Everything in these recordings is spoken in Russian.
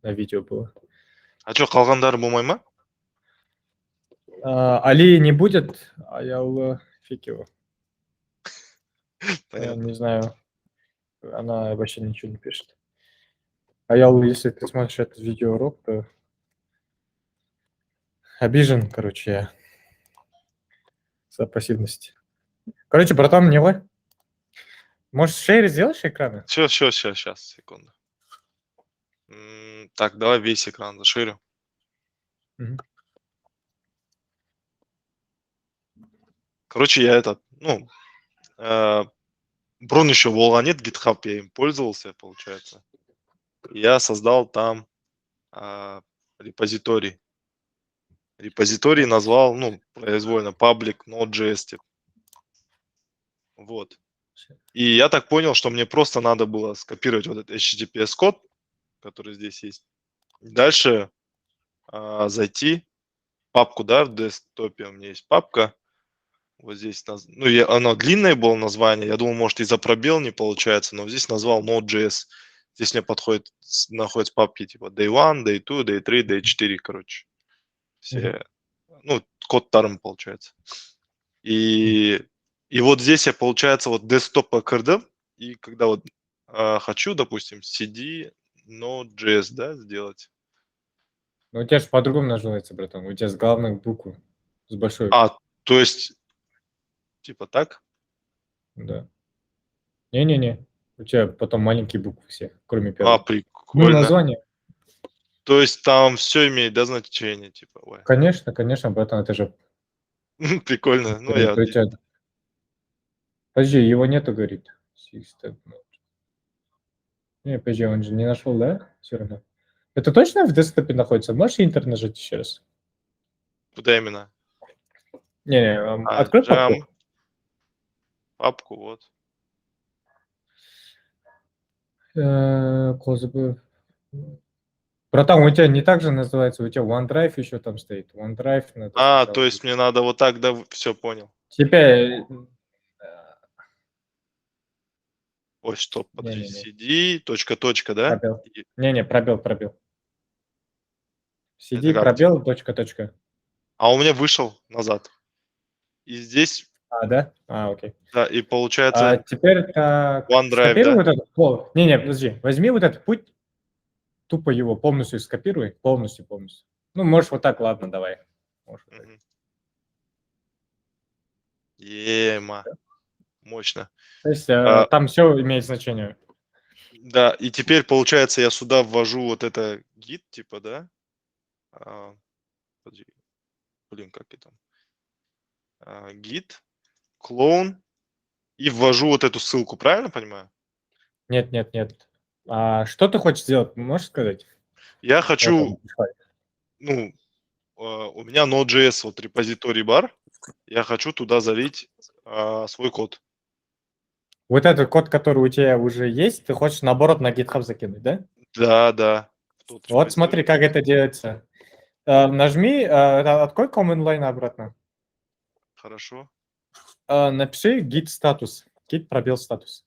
на видео было. А что, қалғандары болмай ма? Али не будет, а я фиг его. Я не знаю. Она вообще ничего не пишет. А я, если ты смотришь этот видеоурок, то обижен, короче, я за пассивность. Короче, братан, не лай. Может, шейр сделаешь экраны? Сейчас, секунду. Так, давай весь экран заширю. Короче, я Брун еще Волга нет, GitHub, я им пользовался, получается. Я создал там репозиторий. Репозиторий назвал, произвольно, public node.js. Типа. Вот. И я так понял, что мне просто надо было скопировать вот этот HTTPS код, который здесь есть. Дальше зайти в папку, да, в десктопе у меня есть папка. Вот здесь, оно длинное было название. Я думал, может, из-за пробел не получается, но здесь назвал Node.js. Здесь мне находятся папки типа Day 1, Day 2, Day 3, Day 4, короче. Все, код тарм получается. И вот здесь я, получается, вот desktop ACRD, и когда вот хочу, допустим, cd Node.js, да, сделать. Ну, у тебя же по-другому называется, братан. У тебя с главных букв, с большой. То есть, типа так? Да. Не-не-не. У тебя потом маленькие буквы все, кроме первой. Прикольно. Название. То есть там все имеет, да, значение, типа. Ой. Конечно, братан, это же... Прикольно. Подожди, его нету, говорит. Не, подожди, он же не нашел, да? Все равно. Это точно в десктопе находится? Можешь Enter нажать еще раз? Куда именно? Не, открой папку. Папку, вот. Братан, у тебя не так же называется, у тебя OneDrive еще там стоит. OneDrive надо То есть мне надо вот так, да, все понял. Теперь... Ой, стоп, подожди, cd, точка, да? Пробел. Не, пробел. cd, Это пробел, точка. А у меня вышел назад. И здесь... Да? Окей. Да, и получается... Теперь так... OneDrive, да? Вот этот пол. Не, подожди. Возьми вот этот путь, тупо его полностью скопируй. Полностью. Ну, можешь вот так, ладно, давай. Ема. Мощно. То есть там все имеет значение. Да, и теперь, получается, я сюда ввожу вот это git, типа, да? Блин, как это? Git, clone, и ввожу вот эту ссылку, правильно понимаю? Нет. Что ты хочешь сделать, можешь сказать? Я хочу, у меня Node.js, вот репозиторий бар, я хочу туда залить свой код. Вот этот код, который у тебя уже есть, ты хочешь, наоборот, на GitHub закинуть, да? Да. Вот смотри, как это делается. Нажми, открой command line обратно. Хорошо. Напиши git статус. Git пробел статус.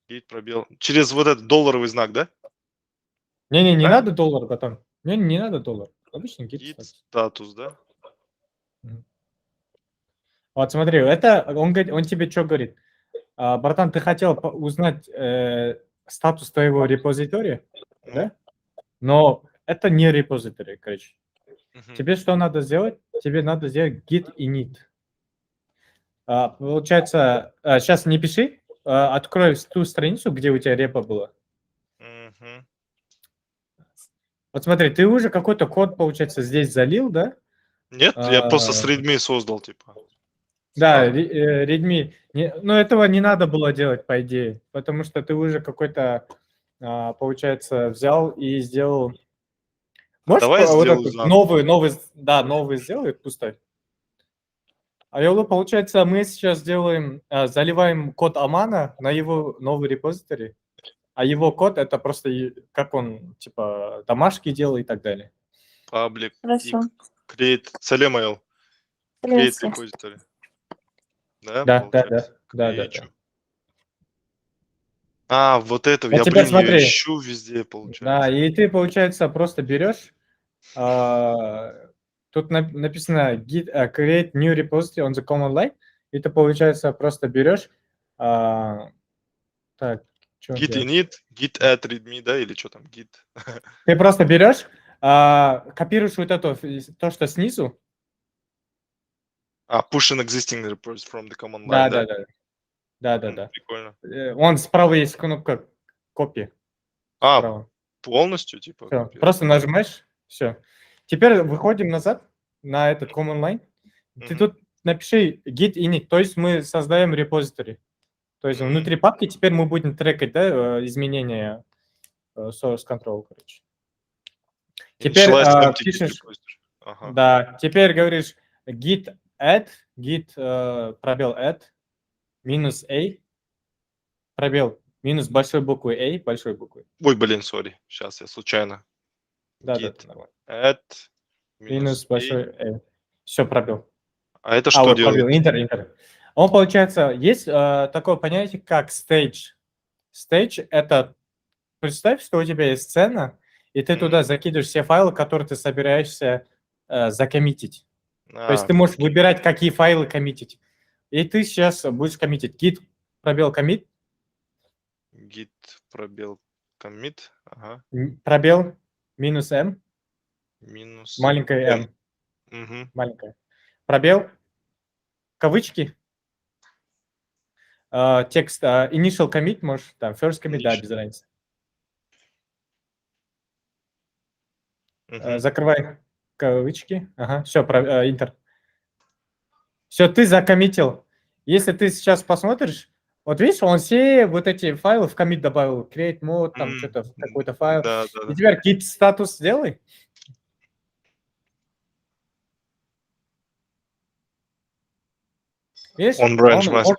Git пробел. Через вот этот долларовый знак, да? Не надо доллар, братан. Не надо доллар. Обычный git статус, да? Вот смотри, это он тебе что говорит? Братан, ты хотел узнать статус твоего репозитория, да? Но это не репозиторий, короче. Тебе что надо сделать? Тебе надо сделать git init. Получается, сейчас не пиши, открой ту страницу, где у тебя репо было. Вот смотри, ты уже какой-то код, получается, здесь залил, да? Нет, я просто с readme создал, типа. Да, readme. Но этого не надо было делать, по идее, потому что ты уже какой-то, получается, взял и сделал... Можешь Давай вот новый сделай, пустой. Получается, мы сейчас делаем, заливаем код Амана на его новый репозиторий, а его код это просто как он, типа, домашки делает и так далее. Public. Create Salemail. Create repository. Да. Да. А, вот это, Вот я, теперь блин, ее смотри. ищу везде, Да, получается. и ты, получается, просто берешь, тут написано create new repository on the command line, и ты, получается, просто берешь, так, что Git делать? init, git add readme, да, или что там, git. Ты просто берешь, копируешь вот это, то, что снизу, Push an existing repos from the command line, да? да-да-да, да-да-да. Прикольно. Вон справа есть кнопка копи, справа. Полностью, типа, Все, копировать? просто нажимаешь, все. Теперь выходим назад на этот command line. Ты Мгм. тут напиши git init, то есть мы создаем репозиторий. То есть внутри папки теперь мы будем трекать, да, изменения source control, короче. Теперь Initialize empty git пишешь, repository. Ага. да, теперь говоришь git add, пробел add, минус a, пробел, минус большой буквы a, большой буквы. Ой, блин, сори. Сейчас я случайно. Да, Git нормально. add Минус минус большой a. a. Все, пробел. А это что Вот делает? пробел, интер. Он, получается, есть такое понятие, как stage. Stage — это, представь, что у тебя есть сцена, и ты туда закидываешь все файлы, которые ты собираешься закоммитить. То есть ты можешь выбирать, какие файлы коммитить. И ты сейчас будешь коммитить git пробел commit, Git пробел commit. Ага. пробел минус m, Минус маленькая m. m, Мгм. маленькая, пробел, кавычки, текст, initial commit, можешь, там, first commit, да, Initial. без разницы. Мгм. Закрывай кавычки. Ага, все, интер. Все, ты закоммитил. Если ты сейчас посмотришь, вот видишь, он все вот эти файлы в коммит добавил. Create mode, там что-то, какой-то файл. Да, И теперь git статус сделай. Видишь, On branch он master.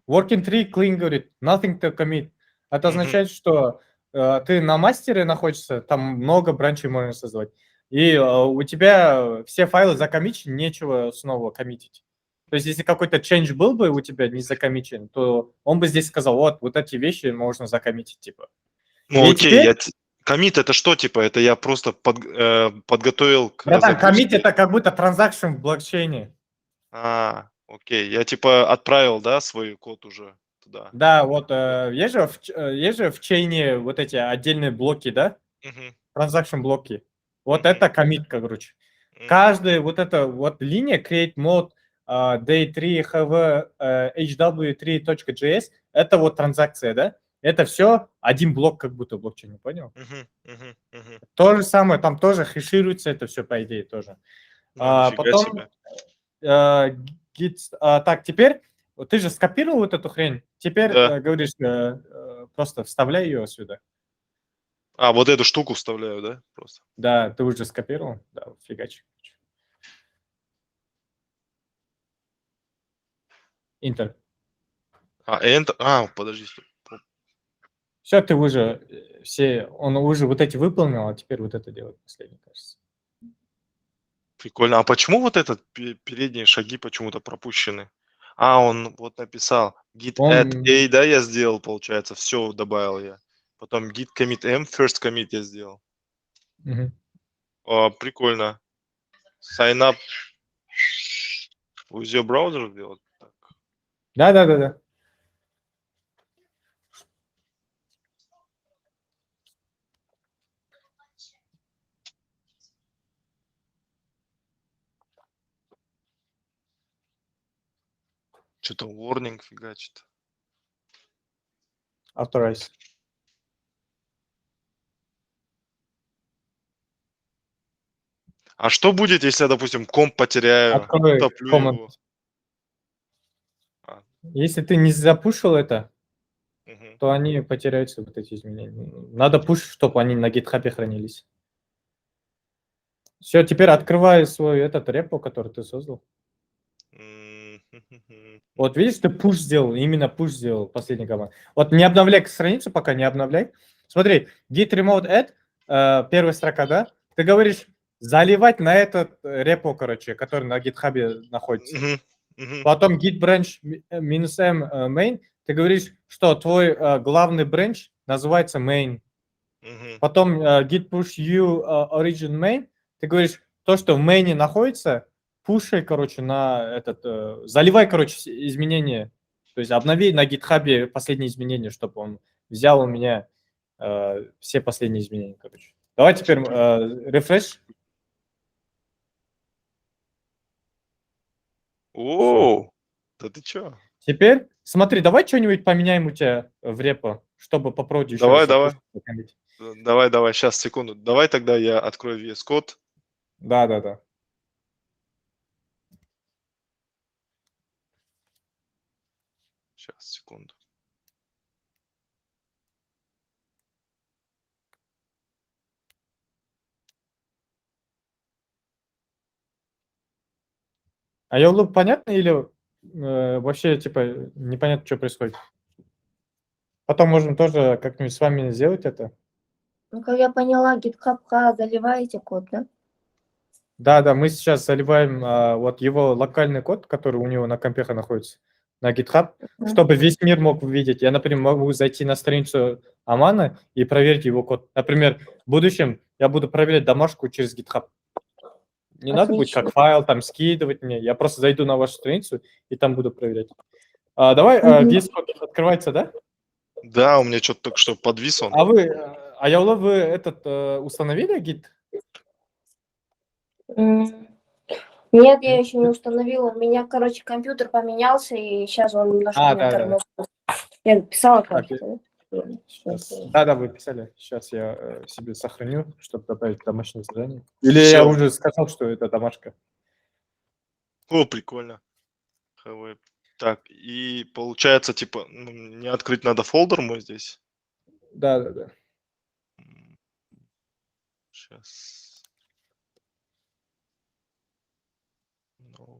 working tree clean говорит, nothing to commit. Это означает, что ты на мастере находишься, там много бранчей можно создавать. И у тебя все файлы закоммичены, нечего снова коммитить. То есть, если какой-то change был бы у тебя не закоммичен, то он бы здесь сказал, вот эти вещи можно закоммитить, типа. Ну И окей, теперь, коммит это что, типа? Это я просто подготовил к братан, коммит — загрузке? это как будто транзакшн в блокчейне. Окей. Я типа отправил, да, свой код уже туда. Да, вот есть же в чейне вот эти отдельные блоки, да? Мгм. Транзакшн блоки. Вот Мгм. это коммит, короче. Каждая вот эта вот линия create mode day3 have hw3.js это вот транзакция, да? Это все один блок как будто в блокчейне, понял? Мгм. Мгм. Мгм. То же самое, там тоже хешируется это все по идее тоже. Нифига Потом себе. так, теперь вот ты же скопировал вот эту хрень, теперь Да. говоришь, просто вставляй ее сюда. Вот эту штуку вставляю, да? Просто. Да, ты уже скопировал? Да, вот фигачь. Интер. Enter. Подожди. Стоп. Все, ты уже он уже вот эти выполнил, а теперь вот это делает последний, кажется. Прикольно. А почему вот этот передние шаги почему-то пропущены? Он вот написал git add Он, a, да, я сделал, получается, все добавил я. Потом git commit m, first commit я сделал. мгм. Прикольно. Sign up with your browser сделать. Так. Да. Что-то warning фигачит. Authorize. А что будет, если я, допустим, комп потеряю, Открой утоплю команд. его? Если ты не запушил это, Мгм. то они потеряются, вот эти изменения. Надо пуш, чтобы они на GitHub хранились. Все, теперь открывай свой этот репо, который ты создал. Вот видишь, ты пуш сделал, именно пуш сделал последний команд. Вот не обновляй страницу, пока не обновляй. Смотри, git remote add, первая строка, да? Ты говоришь заливать на этот репо, короче, который на GitHub находится. Мгм. Мгм. Потом git branch минус m main, ты говоришь, что твой главный бренч называется main. Мгм. Потом git push you origin main. Ты говоришь, то, что в main находится, пушай, короче, на этот, заливай, короче, изменения. То есть обнови на GitHub последние изменения, чтобы он взял у меня все последние изменения, короче. Давай теперь refresh. О, да ты чё? Теперь смотри, давай что-нибудь поменяем у тебя в репо, чтобы попробовать еще раз Давай, давай. запустить, покоммитить. Давай, сейчас, секунду. Давай тогда я открою VS Code. Да. Сейчас, секунду. А Йолу понятно или вообще, типа, непонятно, что происходит? Потом можем тоже как-нибудь с вами сделать это. Ну, как я поняла, GitHub заливаете код, да? Да, мы сейчас заливаем вот его локальный код, который у него на компе находится, на GitHub, чтобы весь мир мог увидеть. Я, например, могу зайти на страницу Амана и проверить его код. Например, в будущем я буду проверять домашку через GitHub. Не надо будет как файл там скидывать мне. Я просто зайду на вашу страницу и там буду проверять. Давай, VS Code открывается, да? Да, у меня что-то только что подвис он. А Яула, вы этот установили гид? Нет, я еще не установила. У меня, короче, компьютер поменялся, и сейчас он немножко меня да. тормозит. Я написала, Так, кажется, Да, вы писали. Сейчас я себе сохраню, чтобы добавить домашнее задание. Или я Всё. уже сказал, что это домашка? О, прикольно. ХВ. Так, и получается, типа, не открыть надо фолдер мой здесь. Да. Сейчас. Note.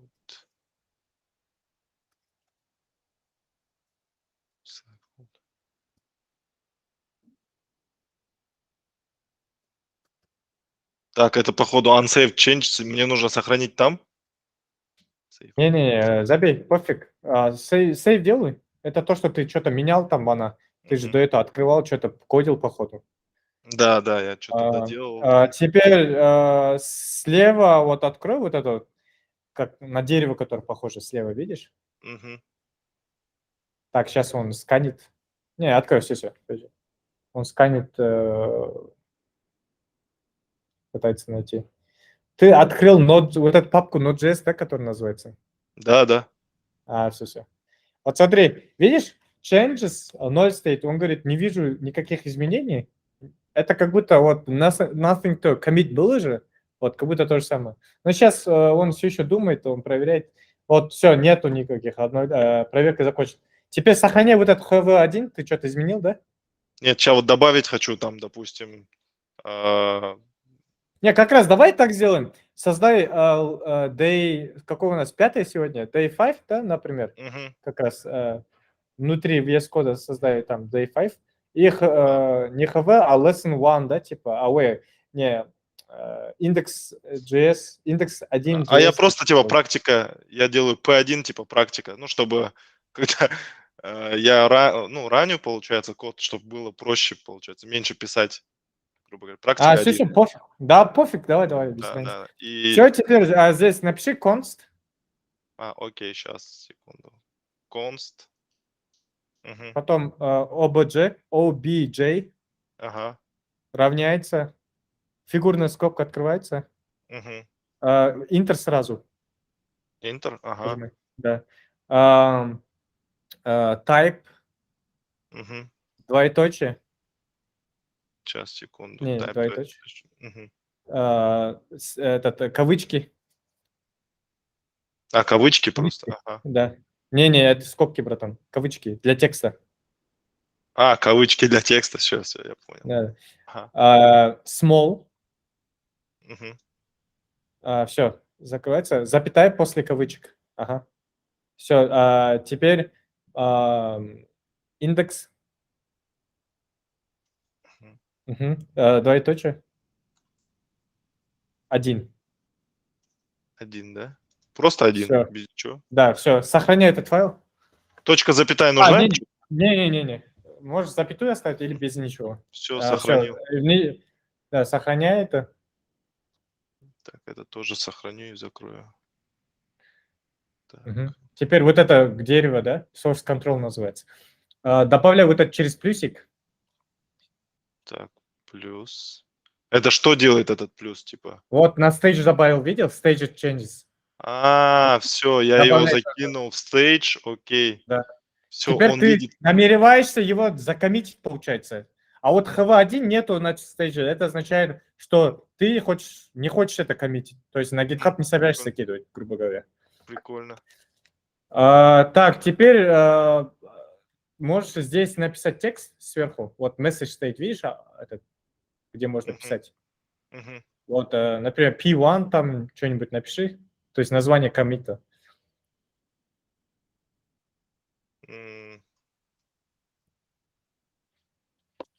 Так, это походу unsaved changes. Мне нужно сохранить там? Save. Не, забей, пофиг. Сейв делай. Это то, что ты что-то менял там, она. Ты же Мгм. до этого открывал, что-то кодил, походу. Да, я что-то доделал. Теперь слева вот открой вот это, вот, как на дерево, которое похоже, слева, видишь? Мгм. Так, сейчас он сканит. Не, открой, все. Он сканит, пытается найти. Ты открыл вот эту папку Node.js, да, которая называется? Да. Все. Вот смотри, видишь, changes, null state, он говорит, не вижу никаких изменений. Это как будто вот nothing to commit было же, вот как будто то же самое. Но сейчас он все еще думает, он проверяет. Вот все, нету никаких, проверка закончена. Теперь сохраняй вот этот HV1, ты что-то изменил, да? Нет, сейчас вот добавить хочу там, допустим. Не, как раз давай так сделаем. Создай day, какого у нас, 5 сегодня? Day 5, да, например? Мгм. Как раз внутри VS кода создай там day 5. Их не HV, а lesson 1, да, типа, не, index.js, индекс 1 А я JS. просто типа практика, я делаю P1 типа практика, ну чтобы когда я раню, получается, код, чтобы было проще, получается, меньше писать, грубо говоря. Практика Все, 1. пофиг. Да, пофиг, давай, без разницы. Да. И, Все, теперь здесь напиши const. окей, сейчас, секунду. Const. Мгм. Потом obj Ага. равняется, фигурная скобка открывается, Мгм. интер сразу. Enter. Ага. Нажимай, да. Type, Мгм. двоеточие. Сейчас, секунду. Не, Type, двоеточие. Мгм. Кавычки. Кавычки просто. Ага. Да. Не, это скобки, братан. Кавычки для текста. Кавычки для текста. Все, я понял. Да. Ага. Small. Мгм. Все, закрывается. Запятая после кавычек. Ага. Все, теперь индекс. Мгм. Двоеточие. 1. 1, да? Просто 1, Все. без ничего. Да, все. Сохраняй этот файл. Точка, запятая нужна? Не-не-не-не. Можешь запятую оставить или без ничего. Все, Всё, сохранил. Да, сохраняй это. Так, это тоже сохраню и закрою. Так, Мгм. Теперь вот это дерево, да? Source control называется. Добавляй вот это через плюсик. так, плюс. Это что делает этот плюс, типа? Вот на stage добавил, видел? Stage changes. Все, я его Добавляй закинул в stage, окей. Да. Все, Теперь он ты видит. намереваешься его закоммитить, получается. А вот HV1 нету на стейдже. Это означает, что ты не хочешь это коммитить. То есть на GitHub не собираешься закидывать, грубо говоря. Прикольно. Так, теперь можешь здесь написать текст сверху. Вот message state, видишь, этот, где можно Мгм. писать. Мгм. Вот, например, P1 там что-нибудь напиши. То есть название коммита. М,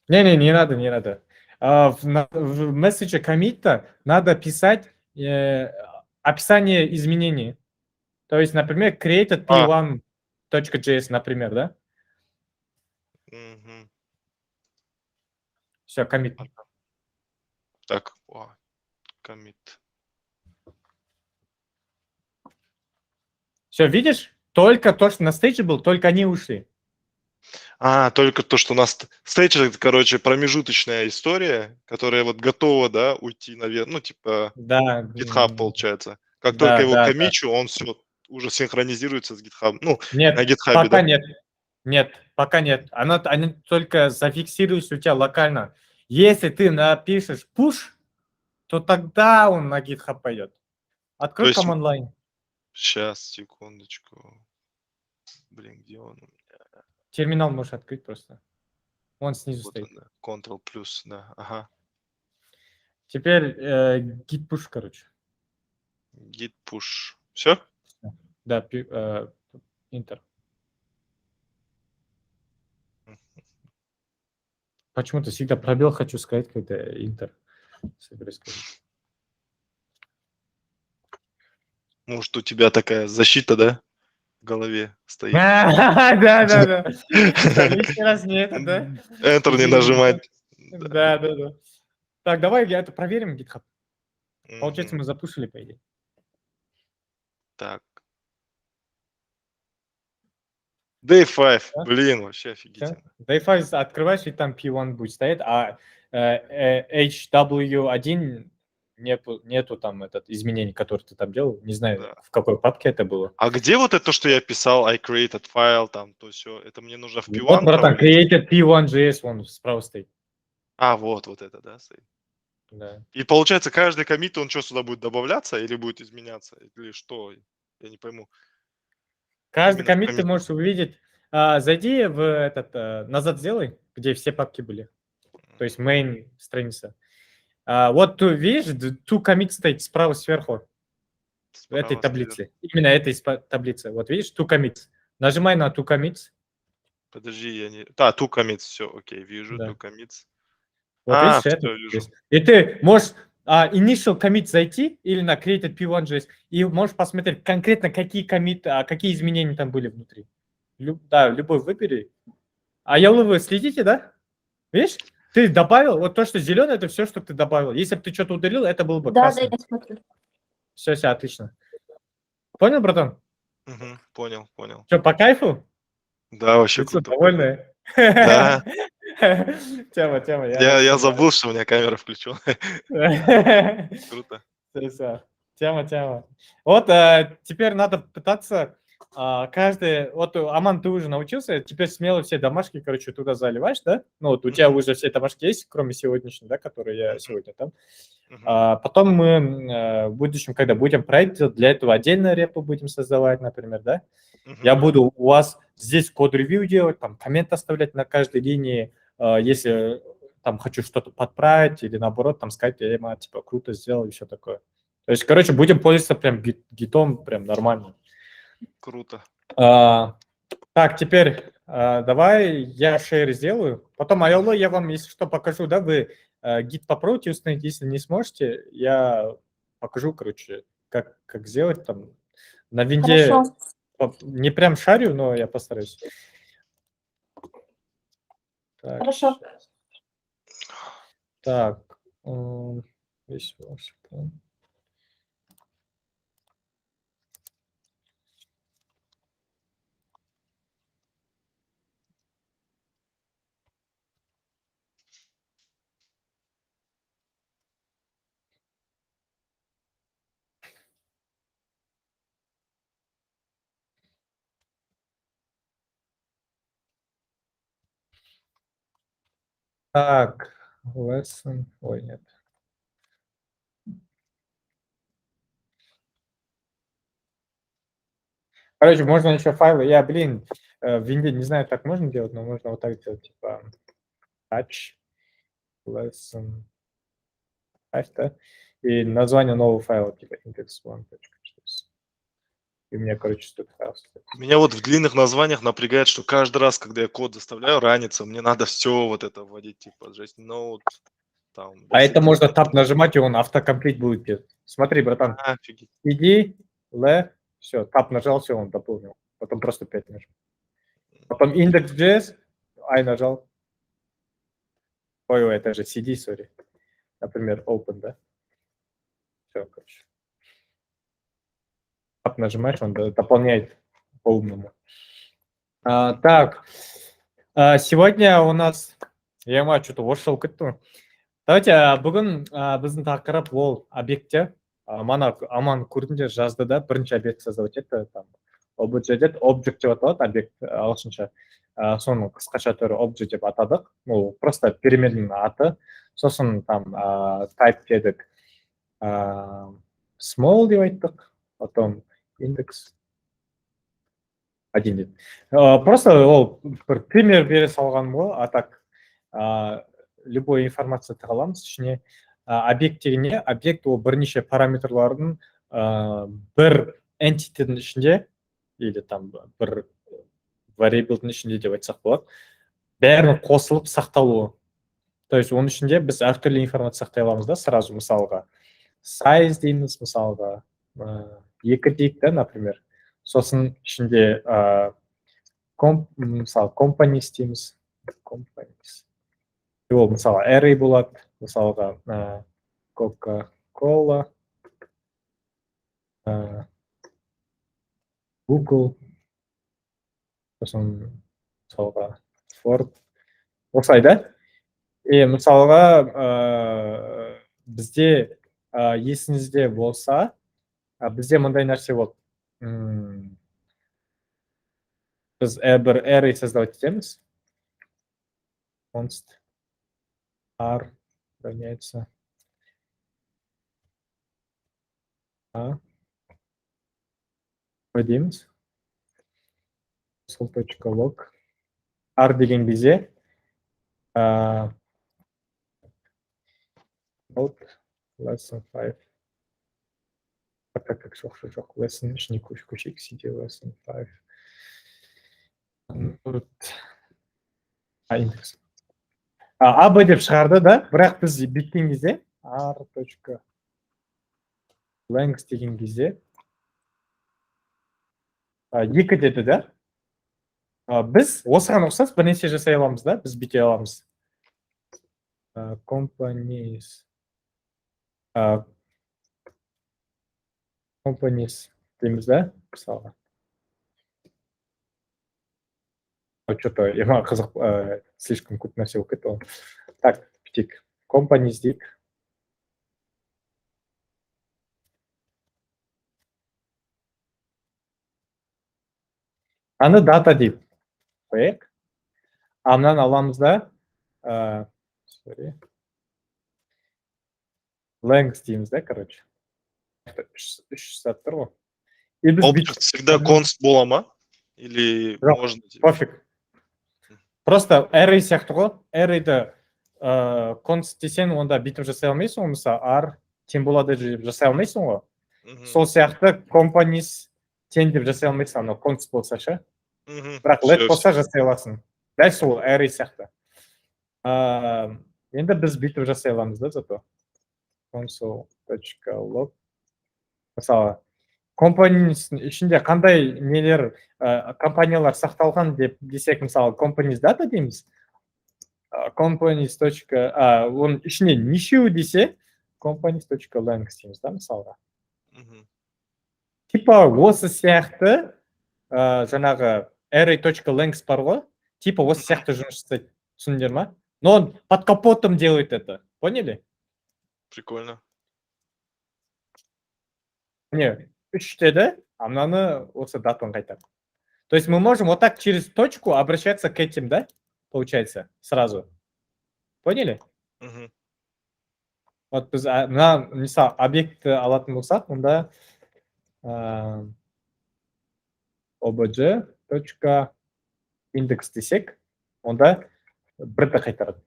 Не, надо, не надо. В месседже коммита надо писать описание изменений. То есть, например, created p1.js, например, да? мгм. Все, коммит. Так, commit. Все, видишь? Только то, что на стейдже был, только они ушли. Только то, что у нас stage, это, короче, промежуточная история, которая вот готова, да, уйти наверх, ну, типа Да, GitHub, получается. Как только да, его да, да. коммичу, он все уже синхронизируется с GitHub. Ну, Нет, на GitHub, пока да? нет. Нет, пока нет. Они только зафиксируются у тебя локально. Если ты напишешь push, то тогда он на GitHub пойдет. То Открой есть, command line. сейчас, секундочку. Блин, где он? У меня? Терминал можешь открыть просто. Он снизу Вот он, стоит. да. Ctrl плюс, да. Ага. Теперь git push, короче. Git push. Все? Да, Enter. Почему-то всегда пробел хочу сказать, когда Enter. Собираюсь сказать. Может, у тебя такая защита, да? В голове стоит. Да. Что, лишний раз не это, да? Enter не нажимать. Да. Да. Так, давай это проверим, GitHub. Получается, Мгм. мы запушили, по идее. Так. Day 5. Да? Блин, вообще Всё. офигительно. Dayfile открываешь, и там P1 будет стоять, а HW1 нету там изменений, которые ты там делал. Не знаю, Да. в какой папке это было. А где вот это, что я писал, I created file, там, то все, это мне нужно в Вот, P1 братан, провалить? created P1.js, вон справа стоит. Вот это, да, стоит. Да. И получается, каждый коммит, он что, сюда будет добавляться или будет изменяться? Или что? Я не пойму. Каждый Именно в коммит ты коммите. можешь увидеть. Зайди в назад сделай, где все папки были. То есть main страница. Вот ты видишь, two commit стоит справа сверху в этой Справа таблице. Именно этой таблице. Вот видишь, two commits. Нажимай на two commits. Подожди, я не... two commits, все, окей, вижу, Да. two commits. Вот видишь, это Все, вижу. здесь. И ты можешь initial commit зайти или на created p1.js и можешь посмотреть конкретно, какие какие изменения там были внутри. Да, любой выбери. А вы следите, да? Видишь? Ты добавил, вот то, что зеленое, это все, что ты добавил. Если бы ты что-то удалил, это было бы Да, красным. я смотрю. Все, отлично. Понял, братан? Мгм, понял. Что, по кайфу? Да, вообще Лицо круто. довольное? Да, Тема, я забыл, что у меня камера включена. Круто. Всё. Тема. Вот теперь надо пытаться каждый... Вот, Аман, ты уже научился, теперь смело все домашки, короче, туда заливаешь, да? Ну, вот у тебя уже все домашки есть, кроме сегодняшней, да, которые я сегодня там. Мгм. Потом мы в будущем, когда будем проект делать, для этого отдельно репу будем создавать, например, да? Я Мгм. буду у вас здесь код-ревью делать, там коммент оставлять на каждой линии, если там хочу что-то подправить или наоборот там сказать, типа круто сделал и все такое. То есть, короче, будем пользоваться прям гитом прям нормально. Круто. Так, теперь давай я шейр сделаю. Потом ILO я вам, если что, покажу, да, вы гит попробуйте установить, если не сможете, я покажу, короче, как сделать там на винде. Хорошо. Не прям шарю, но я постараюсь. Так, Хорошо. Так. Здесь Washington. Так, lesson. Ой, нет. Короче, можно еще файлы. Я, блин, в Винде не знаю, так можно делать, но можно вот так делать, типа touch lesson 5, да? И название нового файла, типа index1. И у меня, короче, тут файл. Меня вот в длинных названиях напрягает, что каждый раз, когда я код заставляю раниться, мне надо все вот это вводить, типа just note, там. А это basic можно design. тап нажимать, и он автокомплит будет делать. Смотри, братан, Офигеть. иди, все, тап нажал, все, он дополнил. Потом просто 5 нажал. Потом index.js, I нажал. Ой, это же CD, sorry. Например, open, да? Все, короче. Тап нажимаешь, он дополняет по-умному. Так, сегодня у нас, я что-то ошол кеттім. Давайте бүгін біздің тақырып ол объектте. Мана аман көрдіңдер жазды да, бірінші объект создавать етті. Object деп аталады, объект ағылшынша. Соның қысқаша түрі object деп атадық. Ол просто переменнің аты. Сосын там type дедік. Small деп айттық. Потом индекс 1 деп. Просто ол бір пример бере салғаным ғой. А так любой информация аламыз ішіне. Объект деген не? Объект ол бірнеше параметрлардың бір entity-дің ішінде, или там бір variable-дің ішінде деп айтсақ болады, бәрін қосылып сақталуы. То есть оның ішінде біз әртүрлі информация сақтай аламыз да, сразу мысалға. Size дейміз мысалға, 2 дейік да, например. Сосын ішінде мысалы companies дейміз. Companies. Ол мысалы array болады, мысалға Coca-Cola, Google, сосын мысалға Ford. Осылай да? И мысалға бізде есіңізде болса, бізде мындай нәрсе болды. Біз бір array создавать етеміз. Const R равняется дейміз. Sol.log R деген кезде lesson 5. Как жоқ, lesson ішіне көшейік, CD lesson 5. Индекс. АБ деп шығарды да, бірақ біз біткен кезде r.length деген кезде 2 деді да. Біз осыған ұқсас бірнеше жасай аламыз да, біз біте аламыз. Companies дейміз да, мысалға. Что-то ема қызық, слишком көп нәрсе болып кетті. Так, бітейік. Companies дейік. Аны data дейік. Қояйық. Мынаны аламыз да. Length дейміз да, короче. 3 сат тұр ғой. Object всегда const бола ма? Или можно? Пофиг. Просто array сияқты ғой. Array'ді const десең, онда бүйтіп жасай алмайсың, мысалы r тен болады деп жасай алмайсың ғой. Сол сияқты companies тен деп жасай алмайсың, анау const болса ше. Бірақ let болса жасай аласың. Дәл сол array сияқты. Енді біз бүйтіп жасай аламыз да, зато. Console.log. Мысалы, companies ішінде қандай нелер, компаниялар сақталған деп десек, мысалы, companies data дейміз. companies. Оның ішіне нешеу десе, companies.length дейміз да, мысалға. Мгм. Типа осы сияқты жаңағы array.length бар ғой, типа осы сияқты жұмыс жасайды, түсіндіңдер ма? Но он под капотом делает это, поняли? Прикольно. Не, 3 деді, а мынаны осы датаны қайтады. То есть мы можем вот так через точку обращаться к этим, да? Получается, сразу. Поняли? Мгм. Вот біз мына мысалы объектті алатын болсақ, онда obj.index десек, онда бірді қайтарады.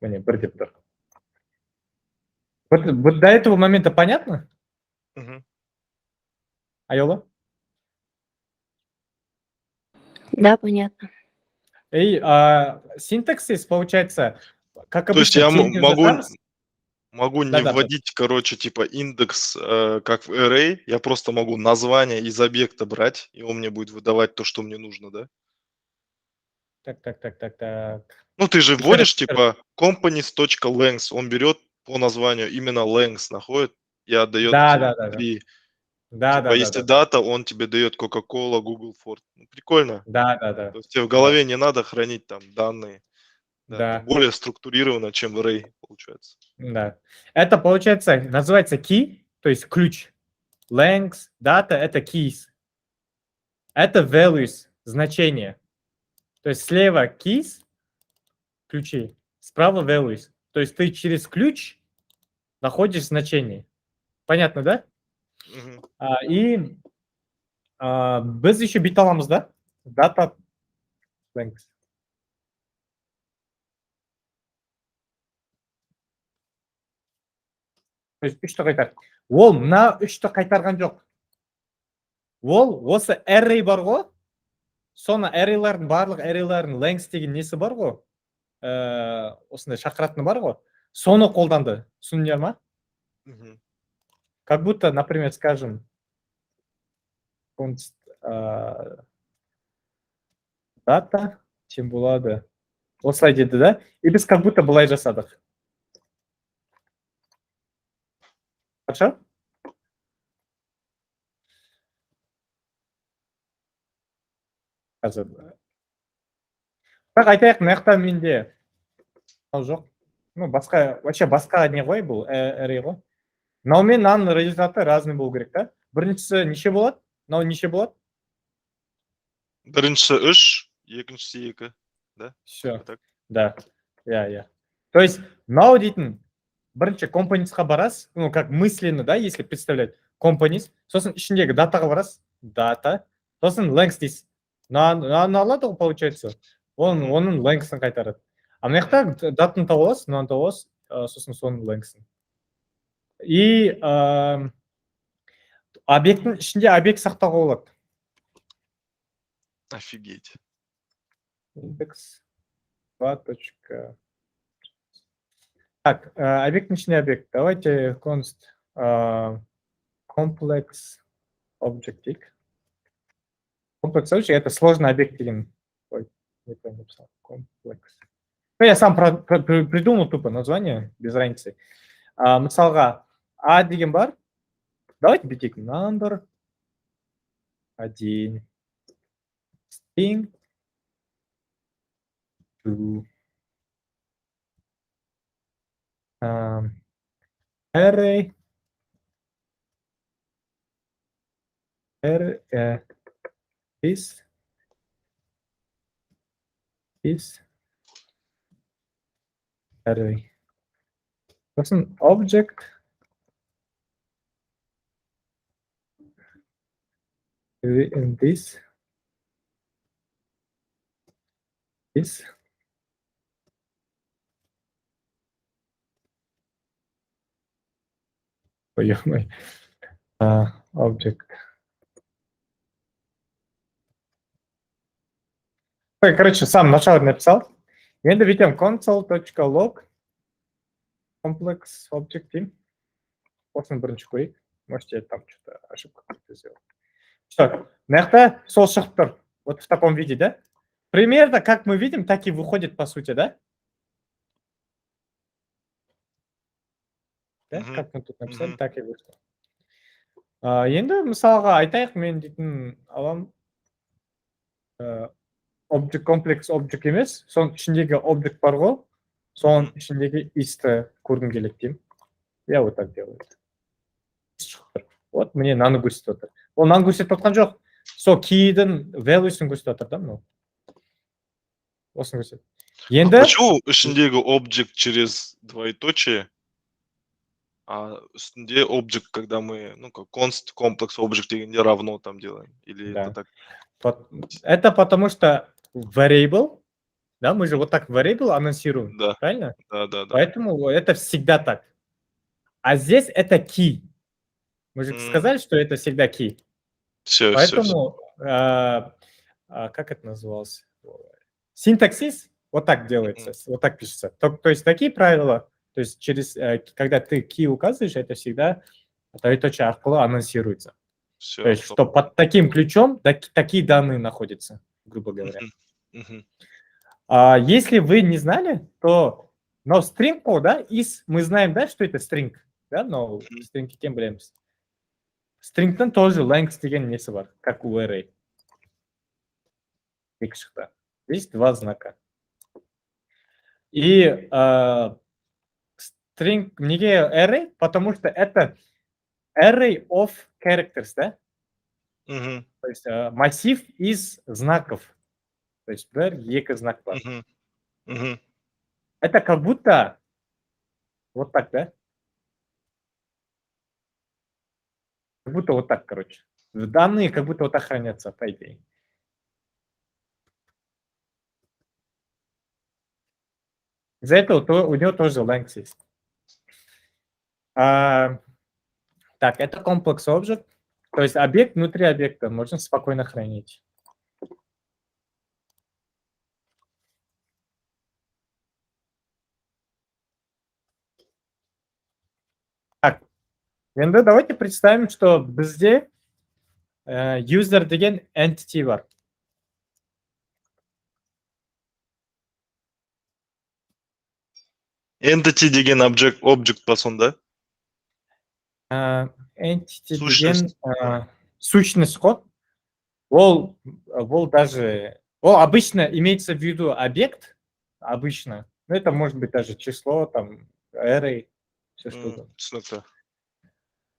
Міне, бір деп тұр. До этого момента понятно? Мгм. Айола? Да, понятно. И синтаксис, получается, как То есть обычно, я changes могу, the times. могу не Да-да-да. вводить, короче, типа индекс, как в array, я просто могу название из объекта брать, и он мне будет выдавать то, что мне нужно, да? Так. Ну, ты же Еще раз, вводишь, еще раз. типа, companies.length, он берет по названию именно length, находит и отдает Да. внутри. Да. Типа, если дата, он тебе дает Coca-Cola, Google Ford. Ну, прикольно. Да. То есть тебе в голове не надо хранить там данные. Да, Да. это более структурировано, чем в array, получается. Да. Это, получается, называется key, то есть ключ. Length, data — это keys. Это values, значение. То есть слева keys, ключи, справа values. То есть ты через ключ находишь значение. Понятно, да? Мгм. И біз еще бит аламыз, да? Data length. То есть үшті қайтар. Ол мына үшті қайтарған жоқ. Ол осы array бар ғой, соны arraylардың, барлық arraylардың length деген несі бар ғой, осындай шақыратыны бар ғой, соны қолданды. Түсіндіңдер ма? Мгм. Как будто, например, скажем, data, чем болады? Осылай деді, да? И біз как будто былай жасадық. Хорошо? Қазір. Бірақ айтайық, мына жақта менде жоқ. Ну, вообще басқа не ғой бұл, array ғой. Мынау мен мынаның результаты разный болу керек, та? Біріншісі неше болады? Мынау неше болады? Біріншісі 3, екіншісі 2, да? Все. Так. Да. Я. То есть мынау дейтін бірінші компонентқа барасыз, ну, как мысленно, да, если представлять, компонент, сосын ішіндегі датаға барасыз, дата, сосын length дейсіз. Мынаны алады ғой, получается, оның length'ын қайтарады. А мына жақта датаны тауып аласыз, мынаны тауып аласыз, сосын соның length'ын. И объекттің ішінде объект сақтауға болады. Офигеть. Индекс 2. Так, объект начни объект. Давайте const complex object. Complex object — это сложный объект деген. Ой, не понял, написал. Complex. Ну, я сам придумал тупо название, без разницы. Мысалға, A деген бар. Давайте бүйтейік. Number 1. String 2. Array is array. Soсын object in this is object. Ой, короче, сам начало написал. Енді бүйтем console.log complex object. Осыны бірінші қойып. Можете я там что-то ошибку сделал. Что, мына жақта сол шығып тұр. Вот в таком виде, да? Примерно как мы видим, так и выходит по сути, да? да? Мгм. Как мы тут написали, Мгм. так и вышло. Енді мысалға айтайық, мен дейтін алам object комплекс object емес, соның ішіндегі object бар ғой, соның ішіндегі isті көргім келеді деймін. Я вот так делаю. Вот мне мынаны көрсетіп отыр. Ол мынаны көрсетіп отқан жоқ. Сол key'дің value'сын көрсетіп отыр да мынау. Осыны көрсетеді. А Енді почему ішіндегі object через двоеточие, а үстінде object, когда мы, ну, как const комплекс object дегенде равно там делаем? Или Да. это так? Это потому что variable, да, мы же вот так variable анонсируем, Да. правильно? Да. Поэтому это всегда так. А здесь это key. Мы же сказали, что это всегда key. Все. Поэтому, как это называлось? Синтаксис вот так делается, вот так пишется. То есть такие правила, то есть когда ты key указываешь, это всегда двоеточие аркылы анонсируется. Все. То есть, что под таким ключом такие данные находятся, грубо говоря. Если вы не знали, то но string, да, мы знаем, да, что это string, да, но string кем білеміз. String'тің тоже length деген несі бар, как у array. Екі шықты. Здесь два знака. И string неге array? Потому что это array of characters, да? То есть массив из знаков. То есть екі знак бар. Это как будто вот так, да? Как будто вот так, короче. Данные как будто вот так хранятся, по идее. Из-за этого у него тоже length есть. Так, это комплекс object. То есть объект внутри объекта можно спокойно хранить. Так, енді давайте представим, что бізде user деген entity бар. Entity деген object па сонда? Entity деген сущность қой. Ол даже, обычно имеется в виду объект, обычно. Но это может быть даже число, там, array, все что угодно. Түсінікті.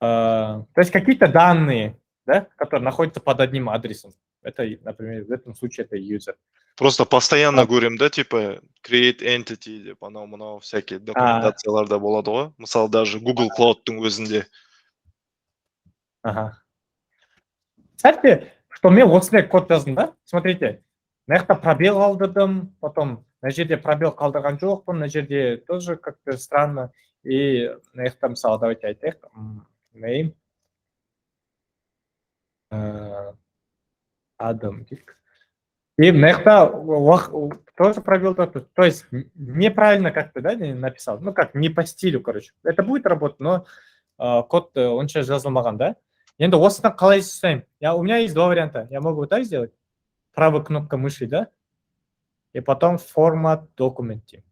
То есть какие-то данные, да, которые находятся под одним адресом. Это, например, в этом случае это user. Просто постоянно говорим, да, типа create entity деп анау всякие документацияларда болады ғой. Мысалы даже Google Cloud'тың өзінде. Ага. Кстати, что мен осындай код жаздым, да? Смотрите, мына жақта пробел қалдырдым, потом мына жерде пробел қалдырған жоқпын, мына жерде тоже как-то странно. И мына жақта мысалы давайте айтайық, name Адам. И мына жақта тоже пробел. То есть неправильно как-то, да, написал. Ну как, не по стилю, короче. Это будет работать, но код онша жазылмаған, да? Енді осыдан қалай жасаймын? У меня есть два варианта. Я могу вот так сделать. Правая кнопка мыши, да? И потом формат документе.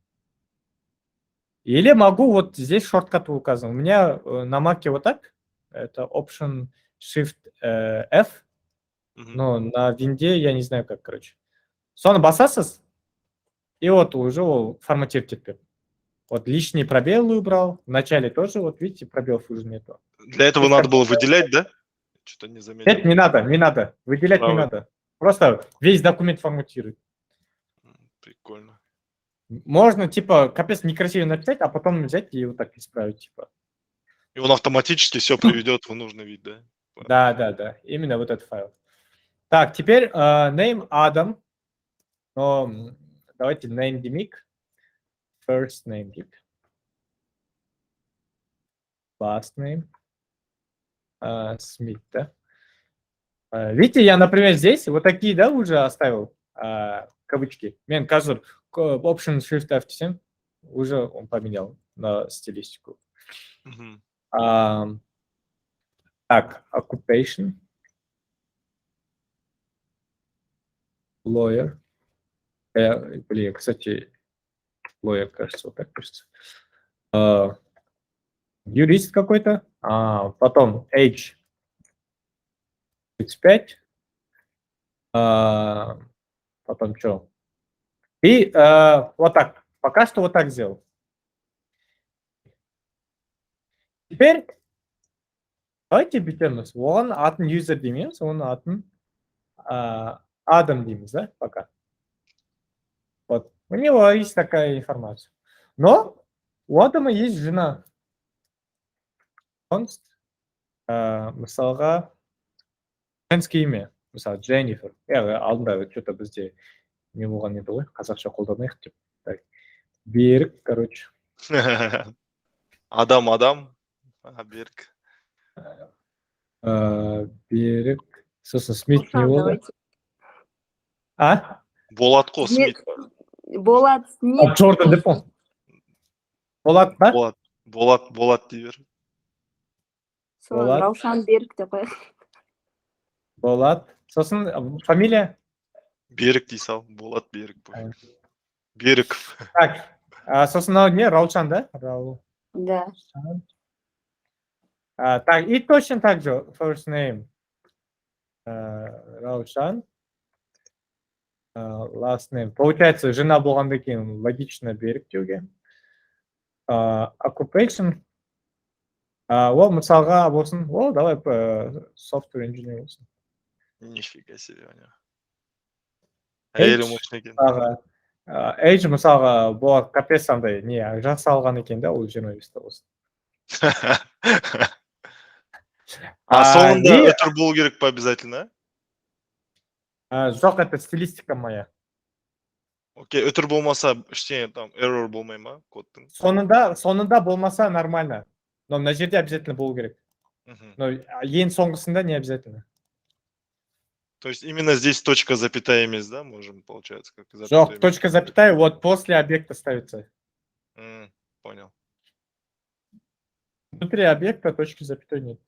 Или могу вот здесь шорткат указан. У меня на маке вот так. Это Option Shift F. Но на винде я не знаю как, короче. Соны басасыз. И вот уже форматировать теперь. Вот лишние пробелы убрал. В начале тоже, вот видите, пробелов уже нету. Для этого надо было выделять, да? Что-то не заметил. Нет, не надо. Выделять не надо. Просто весь документ форматирует. Прикольно. Можно, типа, капец некрасиво написать, а потом взять и вот так исправить, типа. И он автоматически все приведет в нужный вид, да? Да. Именно вот этот файл. Так, теперь name Adam. Давайте name Demik. First name Demik. Last name Smith, да? Видите, я, например, здесь вот такие, да, уже оставил кавычки. Мен қазір Option Shift F7 уже он поменял на стилистику. Так, occupation. Lawyer. Блин, кстати, lawyer, кажется, вот так пишется. Юрист какой-то. Потом age 35. Потом что? И вот так. Пока что вот так сделал. Теперь давайте битеміз. Оған атын user демейміз, оның атын Адам дейміз, да, пока. Вот. У него есть такая информация. Но у Адама есть жена. Const, мысалға, женское имя. Мысалы, Дженнифер. Алдында что-то бізде не болған еді ғой, қазақша қолданайық деп. Так. Берік, короче. Адам. Берік. Берік. Сосын Смит не Рушан, болды? давайте. Болат қой, Смит. Болат, Смит. Джордан деп қой. Болат па? Болат дей бер. Болат. Раушан Берік деп қояйық. Болат. Сосын фамилия? Берік дей сал. Болат Берік. Беріков. Так. Сосын мынау не? Раушан, да? Да. Так, и точно так же. First name. Раушан. Last name. Получается, жена болғанда кейін логично Берік деуге. Occupation. Ол мысалға болсын. Ол давай software engineer болсын. Нифига себе у него. Әйелі мощный екен. Age мысалға бұл капец андай не жақсы алған екен да, ол 25 болсын. Соңында өтір болу керек па обязательно? Жоқ, это стилистика моя. Окей, өтір болмаса, ештеңе там error болмай ма кодтың? Соңында болмаса нормально. Но мына жерде обязательно болу керек. Но ең соңғысында не обязательно. То есть именно здесь точка запятая емес, да, можем, получается, как Жоқ, точка запятая вот после объекта ставится. Понял. Внутри объекта точки запятой нет.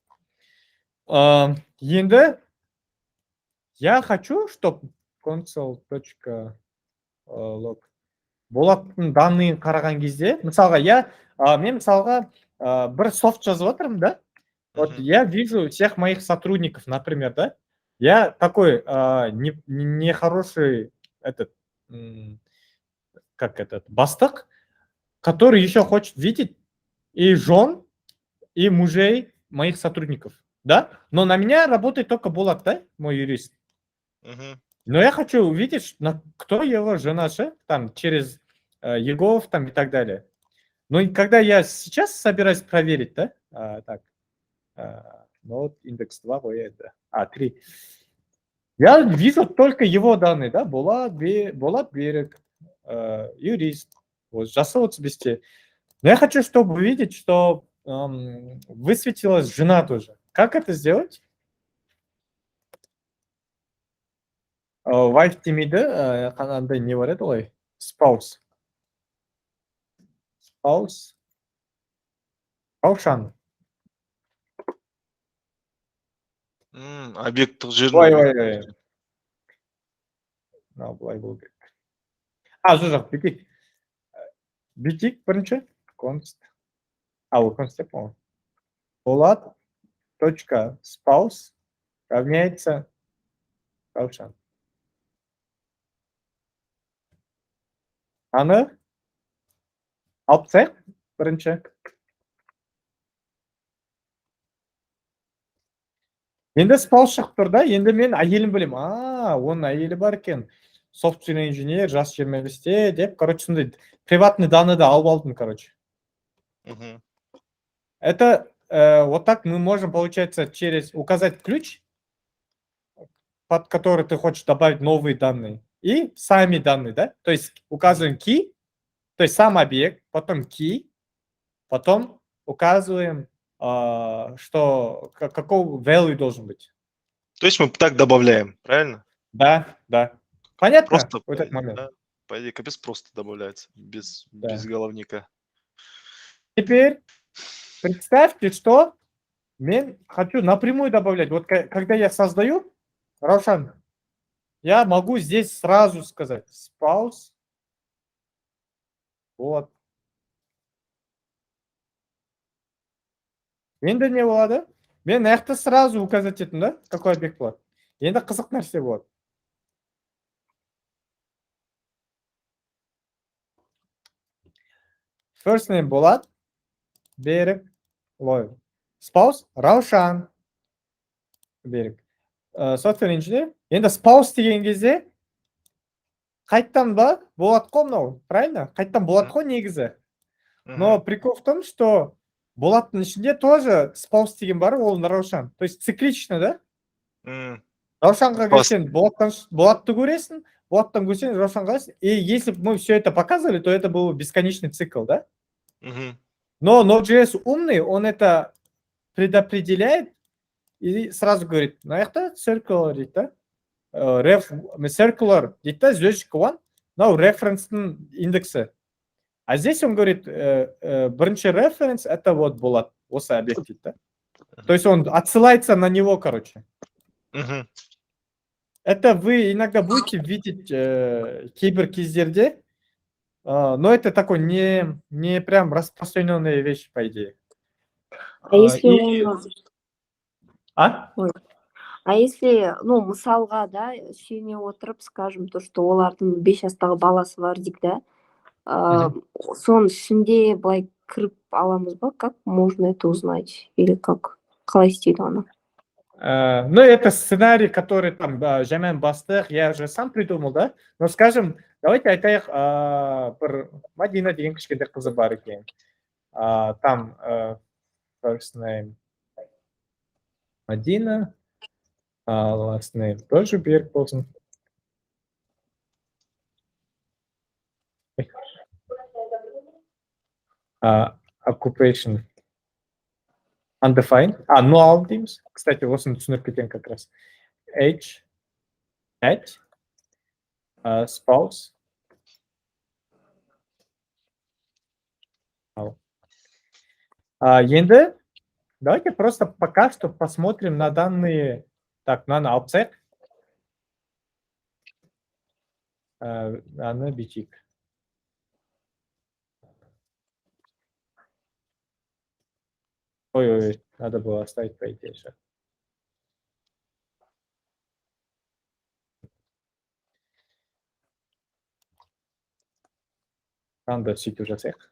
Енді я хочу, чтобы console.log болатын данные қараған кезде, мысалға, мен мысалға бір софт жазып отырмын, да? Вот я вижу всех моих сотрудников, например, да? Я такой нехороший бастық, который еще хочет видеть и жен, и мужей моих сотрудников, да? Но на меня работает только Булат, да, мой юрист. Но я хочу увидеть, кто его жена, там, через Егов, там, и так далее. Ну, и когда я сейчас собираюсь проверить, да, вот индекс 2, да, 3. Я вижу только его данные, да, Булат Берік, юрист, вот, жасауыц бесте. Но я хочу, чтобы увидеть, что высветилась жена тоже. Как это сделать? Wife демейді, қанандай не бар еді олай? Spouse. Раушан. Объекттік жерін. Ой. Былай болу керек. Жоқ, битик. Битик бірінші. Const. Ол const деп ол. Болат. .spouse равняется Раушан. Аны алып тастайық бірінші. Енді спаус шығып тұр да, енді мен әйелін білем. Оның әйелі бар екен. Software инженер, жас 25-те деп, короче, сондай приватный данные да алып алдым, короче. Это вот так мы можем, получается, через указать ключ, под который ты хочешь добавить новые данные, и сами данные, да? То есть указываем key, то есть сам объект, потом key, потом указываем, что какой value должен быть. То есть мы так добавляем, правильно? Да. Понятно? Просто вот этот момент. Да? По идее, капец просто добавляется, без головника. Теперь представьте, что я хочу напрямую добавлять. Вот когда я создаю, Раушан, я могу здесь сразу сказать spouse. Вот. Енді не болады? Мен нақты сразу указать еттім, да? Какой объект болады? Енді қызық нәрсе болады. First name болады. Берік. Лой. Spouse Раушан. Берік. Software engineer. Енді spouse деген кезде қайттан ба болады қой мынау, правильно? Қайттан болады қой негізі. Но прикол в том, что болаттың ішінде тоже spouse деген бар, ол Раушан. То есть циклично, да? Раушанға келсең Болатты көресің, Болаттан көрсең Раушанға келесің. И если бы мы все это показывали, то это был бесконечный цикл, да? Но Node.js умный, он это предопределяет и сразу говорит, ну это circular дейді, да? Circular дейді, да, звездочка one, но референстің индексі. А здесь он говорит, бірінші референс это вот Болат, осы объект дейді, да? То есть он отсылается на него, короче. Это вы иногда будете видеть кейбір-кездерде, но это такой не прям распространенная вещь, по идее. А если он... А если, ну, мысалға, да, сүйене отырып, скажем, то, что олардың 5 жастағы баласы бар дейік, да, соның ішінде былай кіріп аламыз ба? Как можно это узнать? Или как? Қалай істейді оны? Ну, это сценарий, который там, Жаман Бастық, я же сам придумал, да? Но, скажем, давайте айтайық, бір Мадина деген кішкентай қызы бар екен. Там first name Мадина, last name тоже Берік болсын. Occupation undefined. Null дейміз. Кстати, осыны түсініп кеткен как раз. Age, 5, spouse. Енді давайте просто пока что посмотрим на данные. Так, надо алып тастайық. Аны бүйтейік. Ой, надо было оставить по идее еще. Надо сөйтіп жасайық.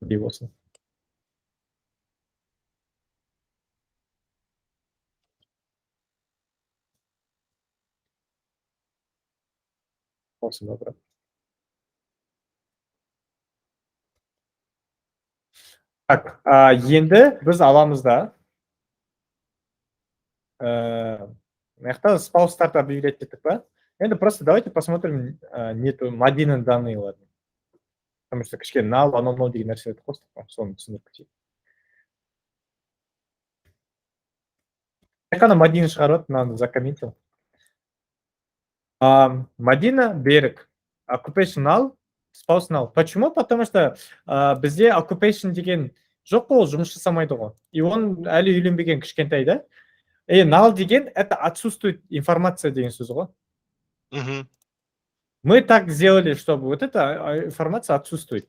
Дей болсын. Болсын, добро. Так, енді біз аламыз да. Маяқта спаустарды объявлять еттік па? Енді просто давайте посмотрим нету Мадинаның данные, ладно. Потому что кішкене null, anomaly деген нәрселерді қостық, соны түсіндіріп кетейік. Қана Мадина шығарып, мынаны закомментил. Мадина Берік. Occupation null, spouse null. Почему? Потому что бізде occupation деген жоқ, ол жұмыс жасамайды ғой. И он әлі үйленбеген кішкентай, да? Null деген это отсутствует информация деген сөз ғой. Мы так сделали, чтобы вот эта информация отсутствует.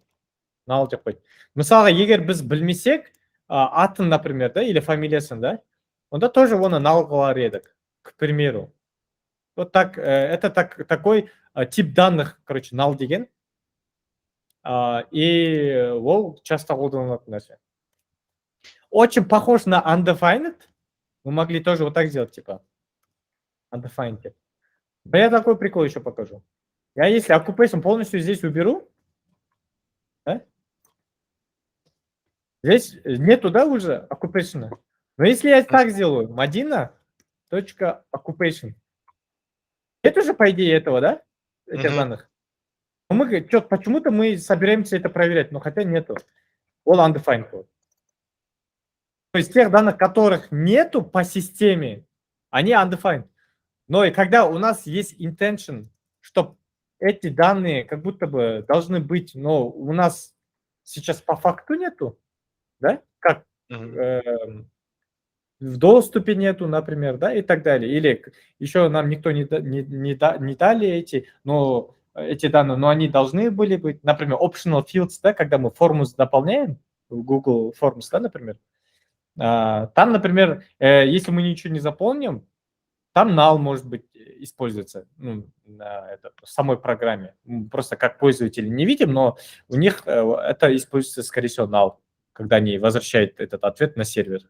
Null деп қойды. Мысалға, егер біз білмесек, атын, например, да, или фамилиясын, да, онда тоже оны null қылар едік, к примеру. Вот так, это такой тип данных, короче, null деген. И ол часто қолданылатын нәрсе. Очень похож на undefined. Мы могли тоже вот так сделать, типа undefined. Но я такой прикол еще покажу. Я если occupation полностью здесь уберу, да? Здесь нету, да, уже occupation. Но если я так сделаю, Madina.occupation. Это же, по идее, этого, да? Этих данных. Но мы почему-то мы собираемся это проверять, но хотя нету. All undefined code. То есть тех данных, которых нету по системе, они undefined. Но и когда у нас есть intention, что эти данные как будто бы должны быть, но у нас сейчас по факту нету, да? Как в доступе нету, например, да, и так далее. Или еще нам никто не дали эти, но эти данные, но они должны были быть, например, optional fields, да, когда мы форму дополняем, Google Forms, да, например. Там, например, если мы ничего не заполним, там null может быть используется в самой программе. Мы просто как пользователи не видим, но у них это используется, скорее всего, null, когда они возвращают этот ответ на сервер.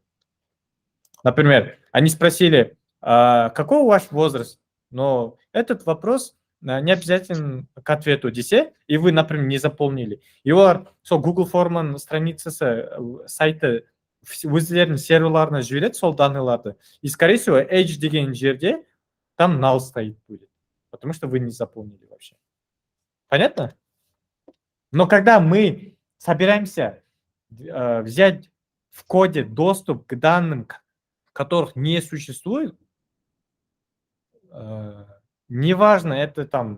Например, они спросили, какой ваш возраст? Но этот вопрос не обязателен к ответу десе, и вы, например, не заполнили. Его Google Form страницасы сайты өздерінің серверларына жібереді сол данныйларды. И, скорее всего, age деген жерде там null стоит будет, потому что вы не заполнили вообще. Понятно? Но когда мы собираемся взять в коде доступ к данным, которых не существует, неважно, это там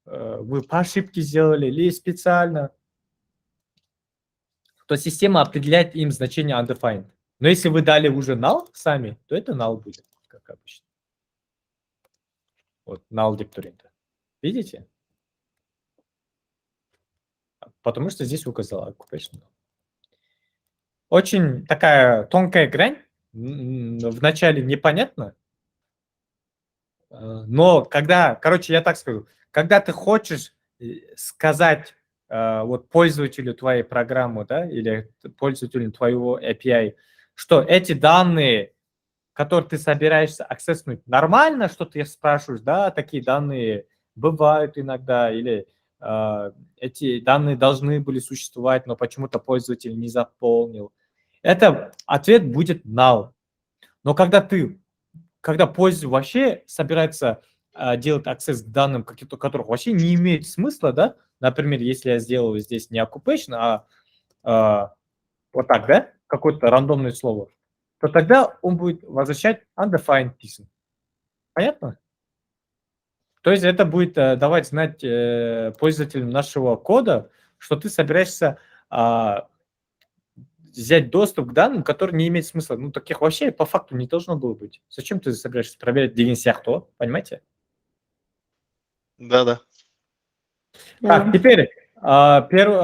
вы по ошибке сделали или специально, то система определяет им значение undefined. Но если вы дали уже null сами, то это null будет, как обычно. Вот, null дипторинта. Видите? Потому что здесь указал occupation. Очень такая тонкая грань, вначале непонятно, но когда, короче, я так скажу, когда ты хочешь сказать вот пользователю твоей программы, да, или пользователю твоего API, что эти данные, которые ты собираешься аксесснуть, нормально, что ты спрашиваешь, да, такие данные бывают иногда, или эти данные должны были существовать, но почему-то пользователь не заполнил. Это ответ будет null. Но когда пользователь вообще собирается делать аксесс к данным, которых вообще не имеет смысла, да, например, если я сделаю здесь не occupation, вот так, да, какое-то рандомное слово, то тогда он будет возвращать undefined pisen. Понятно? То есть это будет давать знать пользователю нашего кода, что ты собираешься взять доступ к данным, которые не имеют смысла. Ну, таких вообще по факту не должно было быть. Зачем ты собираешься проверять деген сияқты, понимаете? Да. Так, теперь первый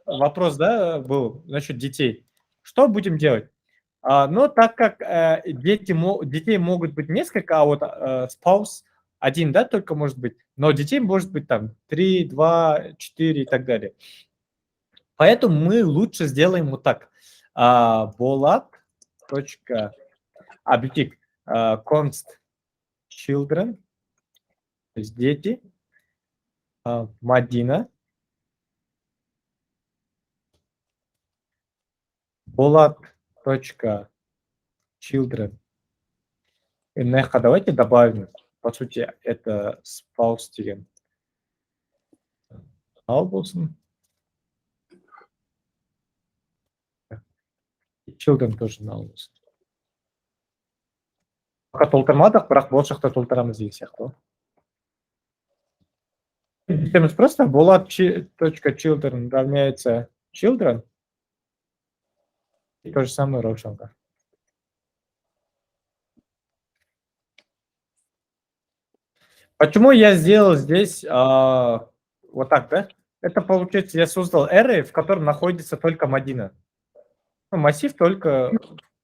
вопрос, да, был насчет детей. Что будем делать? Ну, так как детей могут быть несколько, а вот spouse один, да, только может быть, но детей может быть там 3, 2, 4 и так далее. Поэтому мы лучше сделаем вот так. Болат. Const children, то есть дети, Мадина, Болат.children. Давайте добавим, по сути, это spouse деген. Children тоже null болсын. Пока толтырмадық, бірақ болашақта толтырамыз деген сияқты. Системамыз просто Болат.children равняется children. И то же самое Раушанка. Почему я сделал здесь вот так, да? Это получается, я создал array, в котором находится только Мадина. Массив только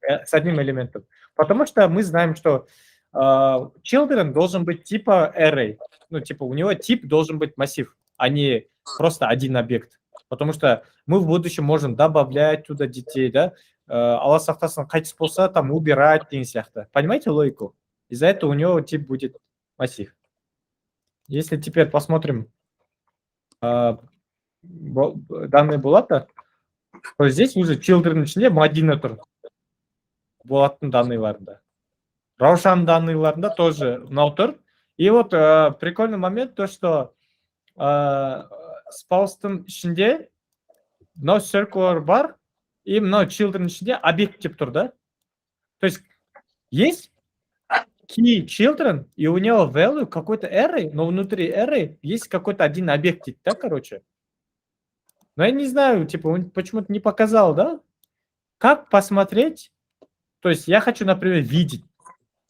с одним элементом. Потому что мы знаем, что children должен быть типа array. Ну, типа у него тип должен быть массив, а не просто один объект. Потому что мы в будущем можем добавлять туда детей, да? Алла сақтасын, қайтыс болса, там убирать деген сияқты. Понимаете логику? Из-за этого у него тип будет массив. Если теперь посмотрим данные Болата, то здесь уже children ішінде Мадина тұр. Болаттың данныйларында. Раушан данныйларында тоже мынау тұр. И вот прикольный момент, то что спаустың ішінде мынау circular бар, и мынау children ішінде объект деп тұр, да? То есть key children, и у него value какой-то array, но внутри array есть какой-то один объектик, да, короче? Но я не знаю, типа, он почему-то не показал, да? Как посмотреть? То есть я хочу, например, видеть.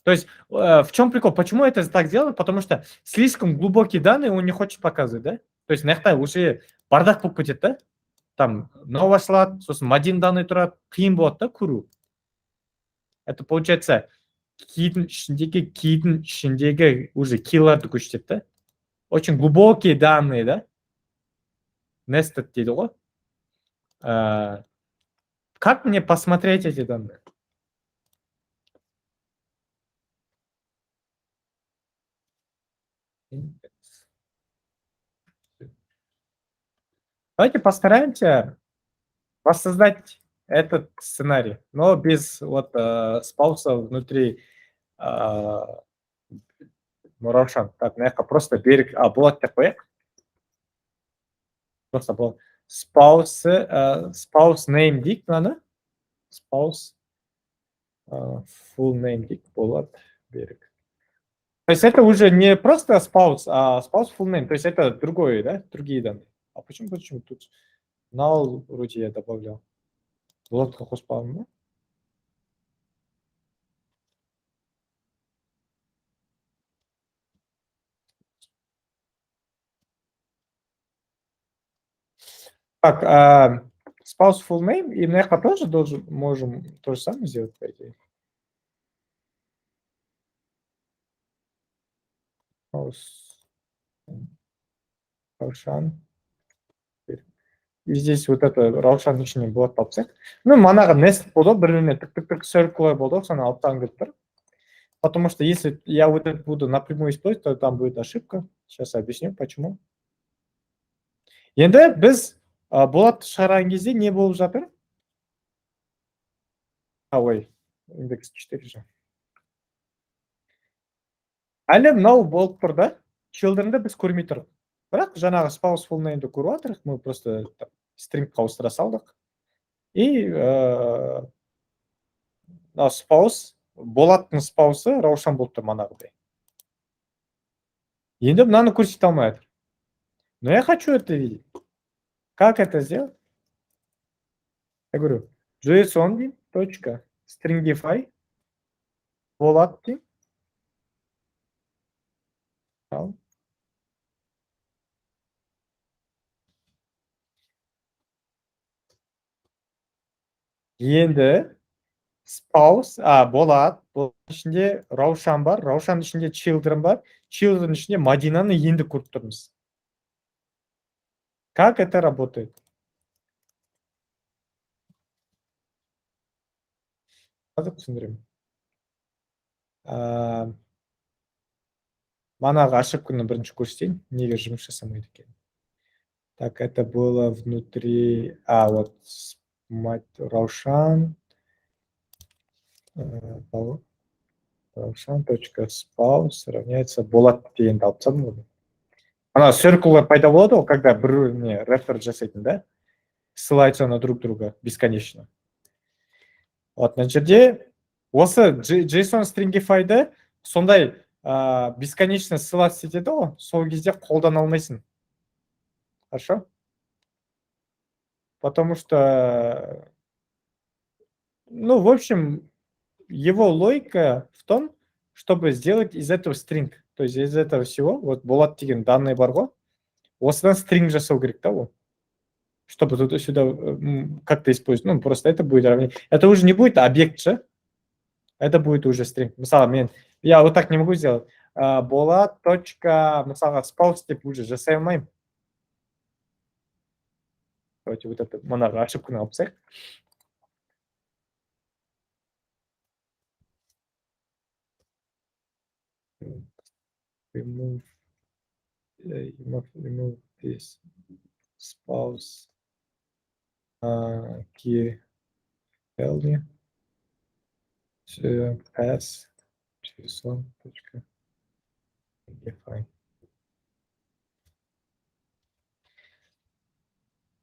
То есть в чем прикол? Почему это так сделано? Потому что слишком глубокие данные он не хочет показывать, да? То есть нахта уже бардак болып кетеді, да? там нова ашылады, сосын мадинаны тұрады, қиын болады да көру. Это получается кидің ішіндегі уже keylарды көрсетеді да. Очень глубокие данные, да? Nested дейді ғой. Как мне посмотреть эти данные? Давайте постараемся воссоздать этот сценарий, но без вот спауса внутри Раушан. Так, наверное, просто берег, Булат ТП. Просто был spouse name dict, надо? Spouse full name dict, Булат берег. То есть это уже не просто spouse, а spouse full name. То есть это другое, да? Другие данные. А почему тут null вроде я добавлял? Булат Хоспан, да? Так, spouse full name и наверное тоже можем то же самое сделать, по идее. Раушан. И здесь вот это Раушан ішіне болады тапсақ. Ну, манағы nest болды, бір-біріне тік circle болды, соны алып таңдып тұр. Потому что если я вот это буду напрямую использовать, то там будет ошибка. Сейчас объясню, почему. Енді біз Булат шығарған кезде не болып жатыр? Ой, индекс 4 же. Әлі мынау болып тұр да, children'ды біз көрмей тұрық. Бірақ жаңағы spouse full name'ді көріп жатырық, мы просто stringқа ауыстыра салдық. И spouse, Болаттың спаусы Раушан болып тұр манағыдай. Енді мынаны көрсете алмай жатыр. Но я хочу это видеть. Как это сделать? Я говорю, json.stringify Болат деймін. Енді spouse, Болат, ішінде Раушан бар, Раушан ішінде children бар, children ішінде Мадинаны енді көріп тұрмыз. Как это работает? Қазір түсіндіремін. Манағы ошибканы бірінші көрсетейін, неге жұмыс жасамайды екен. Так, это было внутри... вот Раушан. Раушан.spouse равняется Болат дегенді алып тастадым ғой. Ана circle пайда болады ғой, когда бір-біріне рефер жасайтын, да? Ссылаются на друг друга бесконечно. Вот, на жерде осы JSON stringify'ды сондай бесконечно ссылаться етеді ғой, сол кезде қолдана алмайсың. Хорошо? Потому что, ну, в общем, его логика в том, чтобы сделать из этого string. То есть из этого всего, вот Болат деген данные бар ғой, осыдан string жасау керек, да, ол. Чтобы туда-сюда как-то использовать. Ну, просто это будет равнение. Это уже не будет объект же. Это будет уже string. Мысалы, я вот так не могу сделать. Болат. Мысалы, spouse деп уже жасай алмаймын. Давайте вот это манағы ошибканы алып тастайық. Remove this spouse key value to pass JSON.define.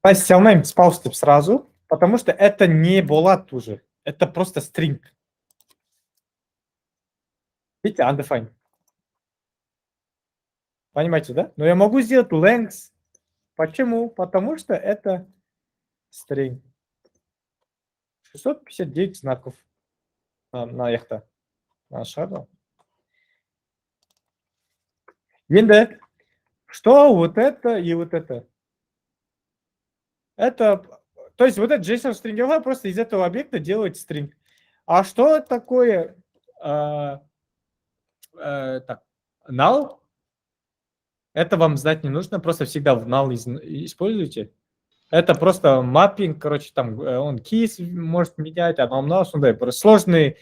Пасть алмаймын spouse деп сразу, потому что это не Болат уже, это просто string. Видите, undefined. Понимаете, да? Но я могу сделать length. Почему? Потому что это string. 659 знаков на яхта. На шару. Енді, что вот это и вот это? Это, то есть вот этот JSON string просто из этого объекта делает string. А что такое так, null? Это вам знать не нужно, просто всегда в null используйте. Это просто маппинг, короче, там он keys может менять, аномнал, сондай просто сложный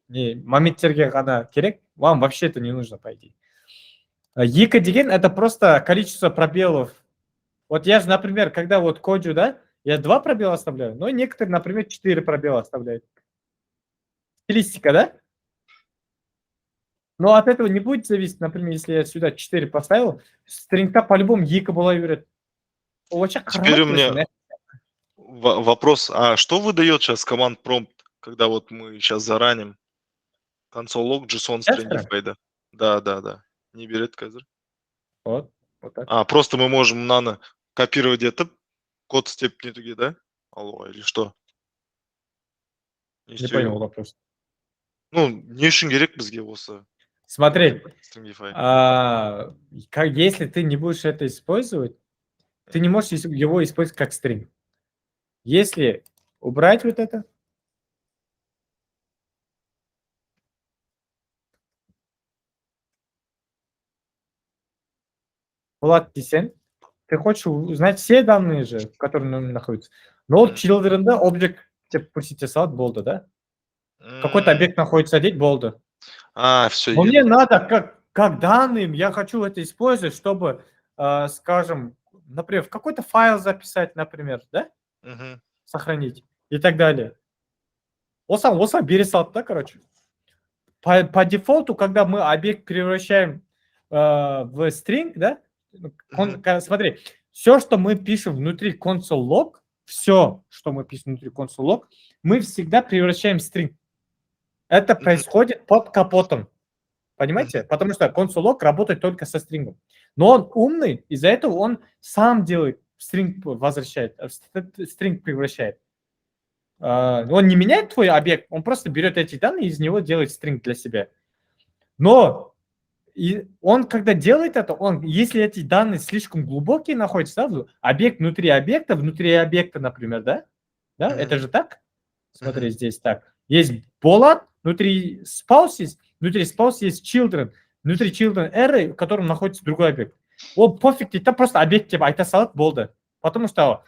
моменттерге ғана керек, вам вообще это не нужно, по идее. Екі деген это просто количество пробелов. Вот я же, например, когда вот коджу, да, я 2 пробела оставляю, но некоторые, например, 4 пробела оставляют. Стилистика, да? Но от этого не будет зависеть, например, если я сюда 4 поставил, стрингта по-любому екі бола береді. Вообще Теперь у қарамайды меня вопрос, а что выдает сейчас команд prompt, когда вот мы сейчас зараним? Console log JSON stringify, да? Да. Не берет казыр. Вот так. А, просто мы можем мынаны копировать где-то, код степ нетуге, да? Алло, или что? Не понял вопрос. Ну, не үшін керек бізге осы Смотри, stringify. если ты не будешь это использовать, ты не можешь его использовать как стринг. Если убрать вот это, Влад Тисен, ты хочешь узнать все данные же, которые находятся. Но вот children'да объект пустите салат болды, да? Какой-то объект находится здесь, болды. А, все, Но мне надо как данным, я хочу это использовать, чтобы, скажем, например, в какой-то файл записать, например, да? Сохранить и так далее. Оса бери салат, да, короче. По дефолту, когда мы объект превращаем в string, да? Смотри, все, что мы пишем внутри console log, все, что мы пишем внутри console log, мы всегда превращаем в string. Это происходит под капотом. Понимаете? Потому что console log работает только со стрингом. Но он умный, из-за этого он сам делает, стринг возвращает, стринг превращает. Он не меняет твой объект, он просто берет эти данные и из него делает стринг для себя. Но он, когда делает это, если эти данные слишком глубокие находятся, да, объект, внутри объекта, например, да? Это же так? Смотри, здесь так. Есть Болат, внутри spouse есть children, внутри children array, в котором находится другой объект. Пофиг, это просто объект тебе айта салат болды. Потому что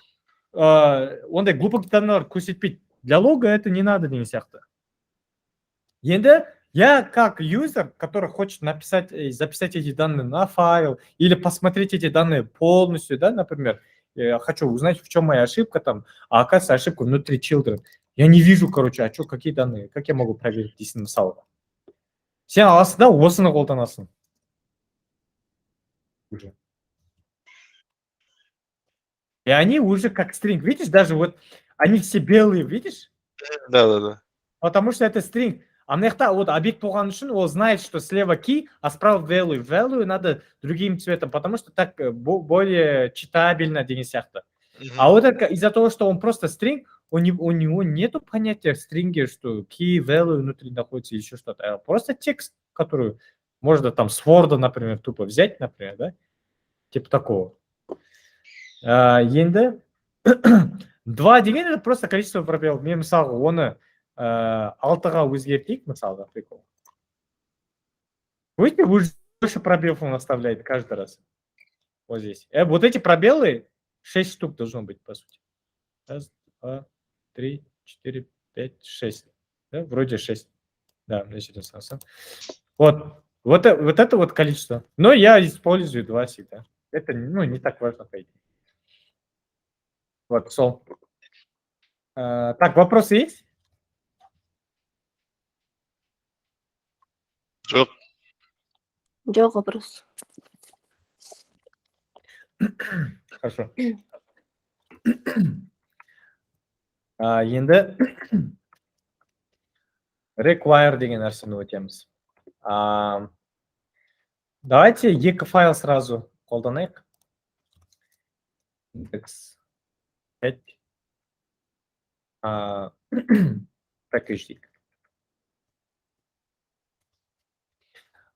ондай глубокий данные көрсетпейді. Для лога это не надо деген сияқты. Енді я как юзер, который хочет записать эти данные на файл или посмотреть эти данные полностью, да, например, я хочу узнать, в чем моя ошибка там, а оказывается ошибка внутри children. Я не вижу, короче, какие данные, как я могу проверить, если мысалы. Сен аласың да, осыны қолданасың. И они уже как стринг. Видишь, даже вот они все белые, видишь? Да. Потому что это стринг. А мына жақта вот объект болған үшін он знает, что слева key, а справа value. Value надо другим цветом, потому что так более читабельно деген сияқты. А вот это из-за того, что он просто стринг, у него нету понятия в стринге, что key, value внутри находится или еще что-то. А просто текст, который можно там с Word, например, тупо взять, например, да? Типа такого. Енді 2 деген это просто количество пробелов. Мен мысалы оны 6-ға өзгертейік, мысалға, прикол. Видите, больше пробелов он оставляет каждый раз. Вот здесь. Вот эти пробелы 6 штук должно быть, по сути. Раз, два, 3, 4, 5, 6. Да, вроде 6. Да, значит, вот это вот количество. Но я использую 2 всегда. Это не так важно, по идее. Вот, сол. Так, вопросы есть? Жоқ вопрос. Хорошо. Енді require деген нәрсені өтеміз. Давайте екі файл сразу қолданайық. Index 5. Package.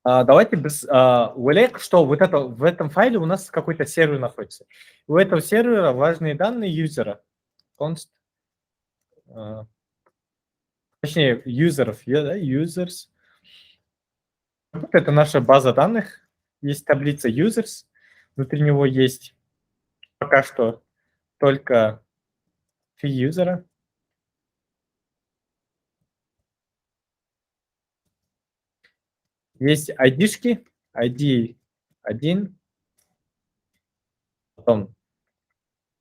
Давайте ойлайық, что вот это, в этом файле у нас какой-то сервер находится. У этого сервера важные данные юзера. Const, точнее, юзеров, да, users. Вот это наша база данных. Есть таблица users. Внутри него есть пока что только фи юзера. Есть ID-шки, ID 1, потом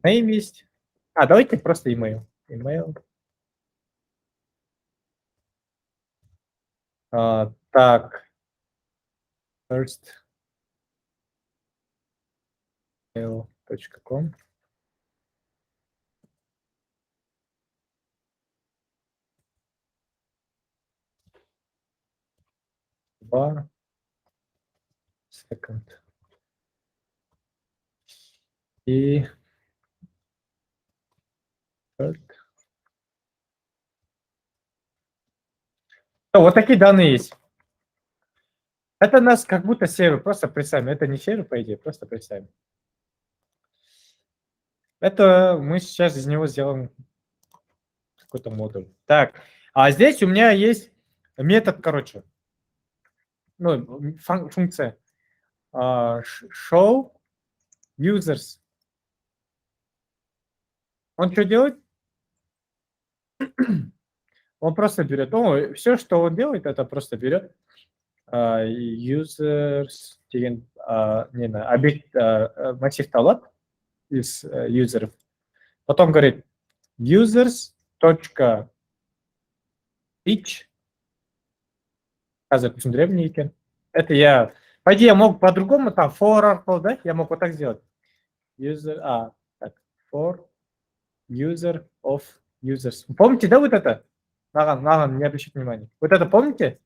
name есть. Давайте просто email. Email. Так, first mail.com. Bar. Second. И third. Вот такие данные есть. Это нас как будто сервер, просто представим. Это не сервер, по идее, просто представим. Это мы сейчас из него сделаем какой-то модуль. Так, а здесь у меня есть метод, короче, ну, функция show users. Он что делает? Он просто берет, все, что он делает, это просто берет users, не знаю, объект, массив талап из юзеров. Потом говорит users.each. Қазір түсіндіремін не екен. Это я, по идее, я мог по-другому, там, for арқылы, да? Я мог вот так сделать. User, так, for user of users. Помните, да, вот это? Наған, не обращайте внимания. Вот это помните?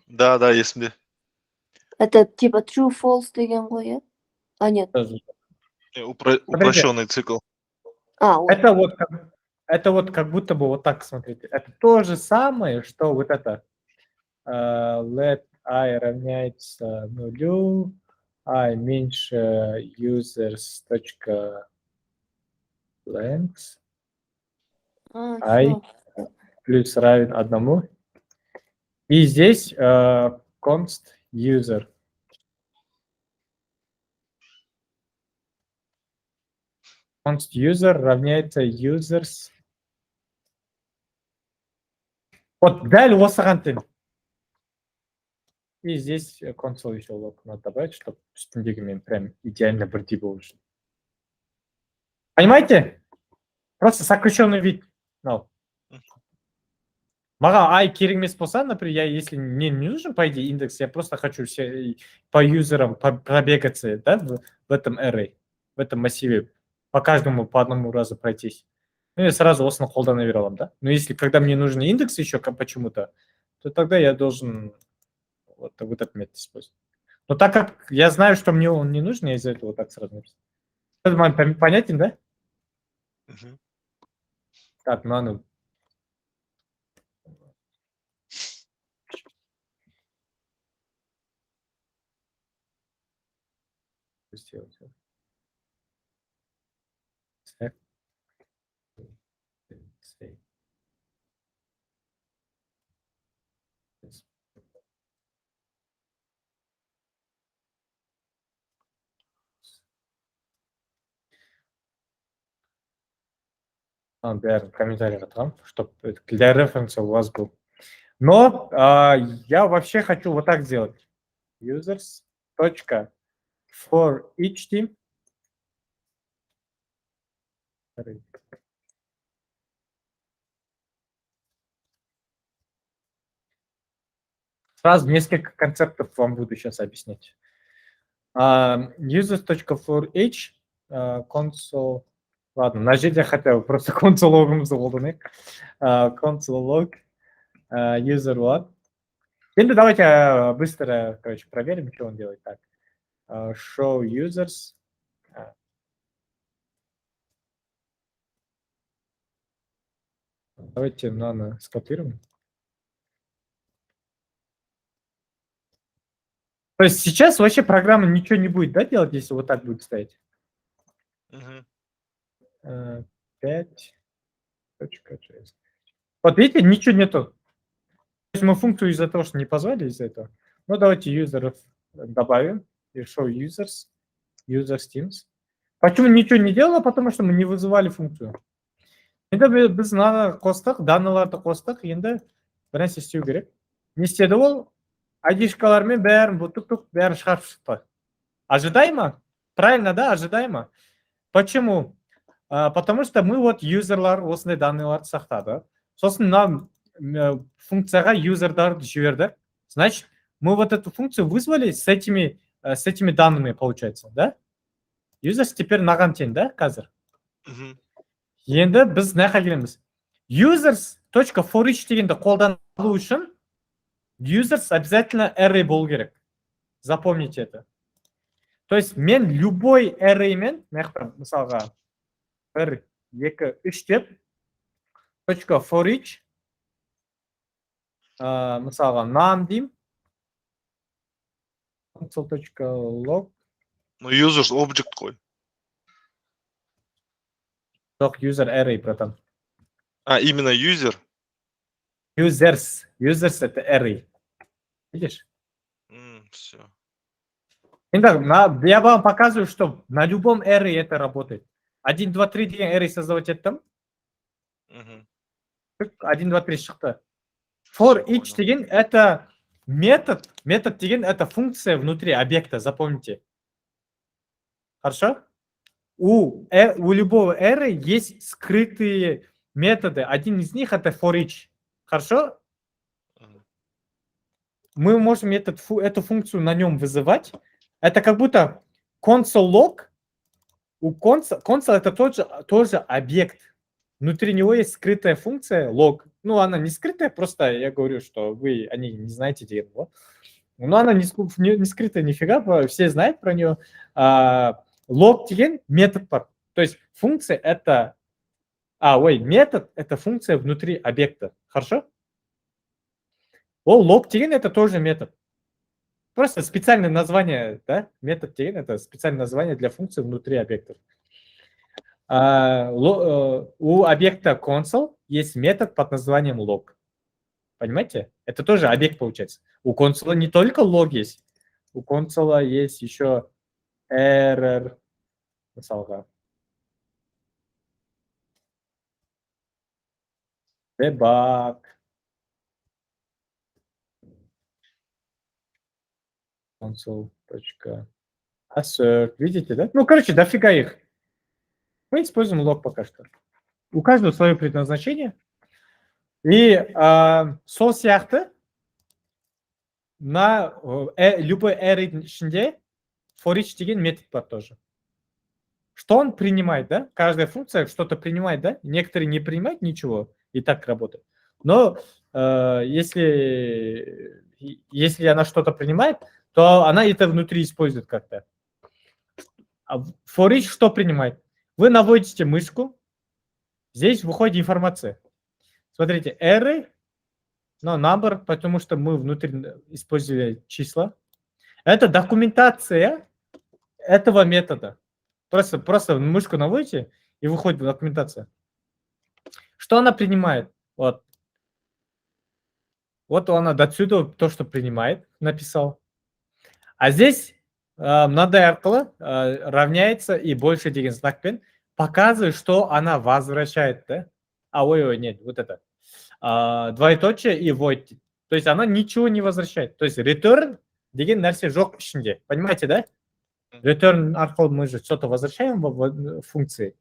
Да, есімде. Это типа true false деген ғой, иә? Нет. Упрощенный цикл. Вот. Это вот как будто бы вот так, смотрите. Это то же самое, что вот это let I равняется нулю, I меньше users.length, I плюс равен 1. И здесь const user. Const user равняется users. Вот дәл осыған тең. И здесь консоль еще лог надо добавить, чтобы үстіндегі мен прям идеально бірдей болу үшін. Понимаете? Просто сокращенный вид. Маған ай керек емес болса, например, если мне не нужен, по идее, индекс, я просто хочу все по юзерам пробегаться, да, в этом array, в этом массиве, по каждому по одному разу пройтись. Ну, я сразу осыны қолдана бере аламын, да. Но если, когда мне нужен индекс еще почему-то, то тогда я должен вот этот метод использовать. Но так как я знаю, что мне он не нужен, я из-за этого вот так сразу написал. Это понятен, да? Так, ну, сделать. Бәрін комментарийға тығам, чтобы для референса у вас был. Но я вообще хочу вот так сделать. Users. For each team. Сразу несколько концептов вам буду сейчас объяснять. Users.for each console. Ладно, на жерде хотя бы просто console log'ымызды қолданайық. Console log user one. Енді давайте быстро, короче, проверим, что он делает. Так, show users. Давайте скопируем. То есть сейчас вообще программа ничего не будет, да, делать, если вот так будет стоять? Мгм. 5.js. Вот видите, ничего нету. То есть мы функцию из-за того, что не позвали из-за этого. Ну, давайте юзеров добавим. И show users, users teams. Почему ничего не делала? Потому что мы не вызывали функцию. Енді біз мынаны қостық, даныларды қостық, енді бір нәрсе істеу керек. Не істеді ол? ID-шкалармен бәрін бұтық-тұқ бәрін шығарып шықты. Ожидаемо? Правильно, да? Ожидаемо. Почему? Потому что мы вот юзерлар осындай данныйларды сақтады. Сосын нам функцияға юзердарды жіберді. Значит, мы вот эту функцию вызвали с этими данными, получается, да? Users теперь наған тең, да, қазір? Мгм. Енді біз мына жаққа келеміз. Users.forEach дегенді қолданылу үшін users обязательно array болу керек. Запомните это. То есть мен любой arrayмен, мына жақта мысалға 1, 2, 3 деп .forEach мысалға name деймін. Console.log. Ну, users object қой. Жоқ, user array, братан. Именно user? Users это array. Видишь? Все. Я вам показываю, что на любом array это работает. 1, 2, 3 деген array создавать еттім. 1, 2, 3 шықты. For each деген это метод. Метод деген это функция внутри объекта, запомните. Хорошо? У любого array есть скрытые методы. Один из них это for each. Хорошо? Мы можем эту функцию на нем вызывать. Это как будто console log. У console это тоже объект. Внутри него есть скрытая функция log. Ну, она не скрытая, просто я говорю, что вы о ней не знаете его. Но она не скрытая нифига, все знают про нее. Log деген метод. То есть функция это... метод это функция внутри объекта. Хорошо? Log деген это тоже метод. Просто специальное название, да? Метод деген это специальное название для функции внутри объектов. У объекта console есть метод под названием log. Понимаете? Это тоже объект получается. У console не только log есть. У console есть еще error. Мысалға. Debug. Console.assert. Видите, да? Ну, короче, дофига их. Мы используем log пока что. У каждого свое предназначение. И сол сияқты на любой array ішінде for each деген метод бар тоже. Что он принимает, да? Каждая функция что-то принимает, да? Некоторые не принимают ничего, и так работает. Но если она что-то принимает, то она это внутри использует как-то. For each что принимает? Вы наводите мышку, здесь выходит информация. Смотрите, array, но number, потому что мы внутри использовали числа. Это документация этого метода. Просто мышку наводите, и выходит документация. Что она принимает? Вот она до сюда то, что принимает, написал. А здесь мынадай арқылы равняется и больше деген знакпен показывает, что она возвращает. Да? Нет, вот это. Двоеточие и void. То есть она ничего не возвращает. То есть return деген нәрсе жоқ ішінде. Понимаете, да? Return арқылы мы же что-то возвращаем в функции.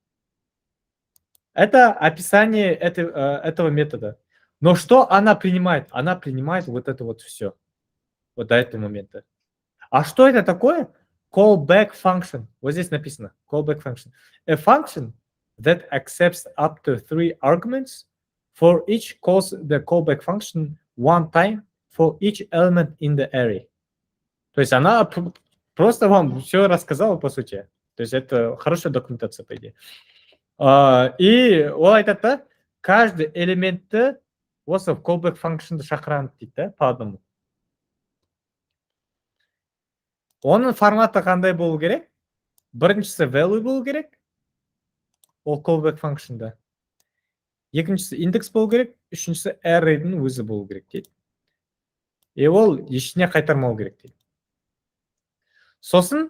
Это описание этого метода. Но что она принимает? Она принимает вот это вот все. Вот до этого момента. А что это такое? Callback function. Вот здесь написано. Callback function. A function that accepts up to 3 arguments for each calls the callback function one time for each element in the array. То есть она просто вам все рассказала, по сути. То есть это хорошая документация, по идее. И ол айтады да, каждый элементті осы callback functionды шақырады дейді да, по одному. Оның форматы қандай болу керек? Біріншісі value болу керек. Ол callback function'да. Екіншісі индекс болу керек. Үшіншісі array'дің өзі болу керек дейді. Ол ештеңе қайтармау керек дейді. Сосын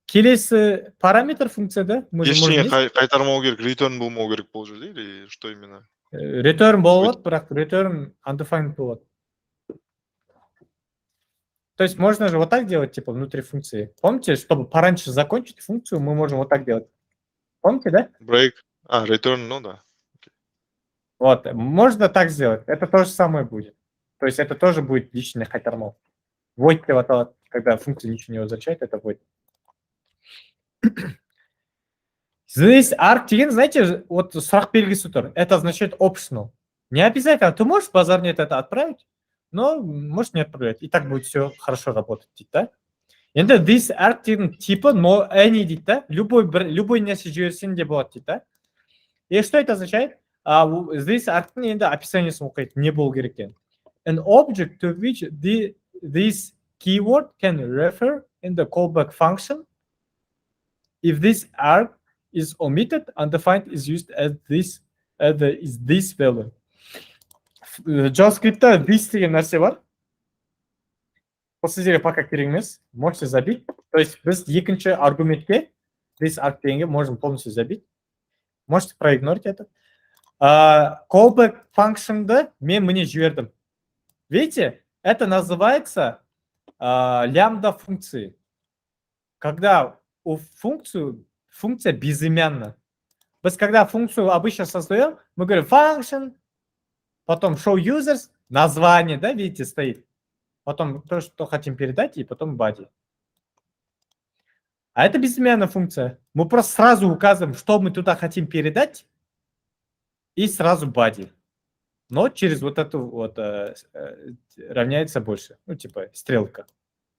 келесі параметр функцияда Ештеңе қайтармау керек, return болмау керек бұл жерде, или что именно? Return болады, бірақ return undefined болады. То есть можно же вот так делать, типа, внутри функции. Помните, чтобы пораньше закончить функцию, мы можем вот так делать. Помните, да? Break. Return, ну да. Вот, можно так сделать. Это то же самое будет. То есть это тоже будет личный хайтермол. Void, когда функция ничего не возвращает, это void. Здесь arg деген, знаете, вот сұрақ белгісі тұр. Это означает optional. Не обязательно. Ты можешь базарнет это отправить, но можешь не отправлять. И так будет все хорошо работать, да? Енді this arg деген типа, но any дейді, да? Любой нәрсе жіберсең де болады дейді, да? И что это означает? Здесь argтың енді описаниесін оқиды, не болу керек екен. An object to which this keyword can refer in the callback function if this arg is omitted, undefined is used as this value. JavaScript'ta this деген нәрсе бар. Ол сіздерге пока керек емес. Можете забить. То есть біз екінші аргументке this arg дегенге можем полностью забить. Можете проигнорить это. Callback function'ды мен мне жібердім. Видите, это называется лямбда функции. Когда у функция безымянна. Біз когда функцию обычно создаем, мы говорим function, потом show users, название, да, видите, стоит. Потом то, что хотим передать, и потом body. А это безымянная функция. Мы просто сразу указываем, что мы туда хотим передать, и сразу body. Но через вот эту вот равняется больше. Ну, типа стрелка.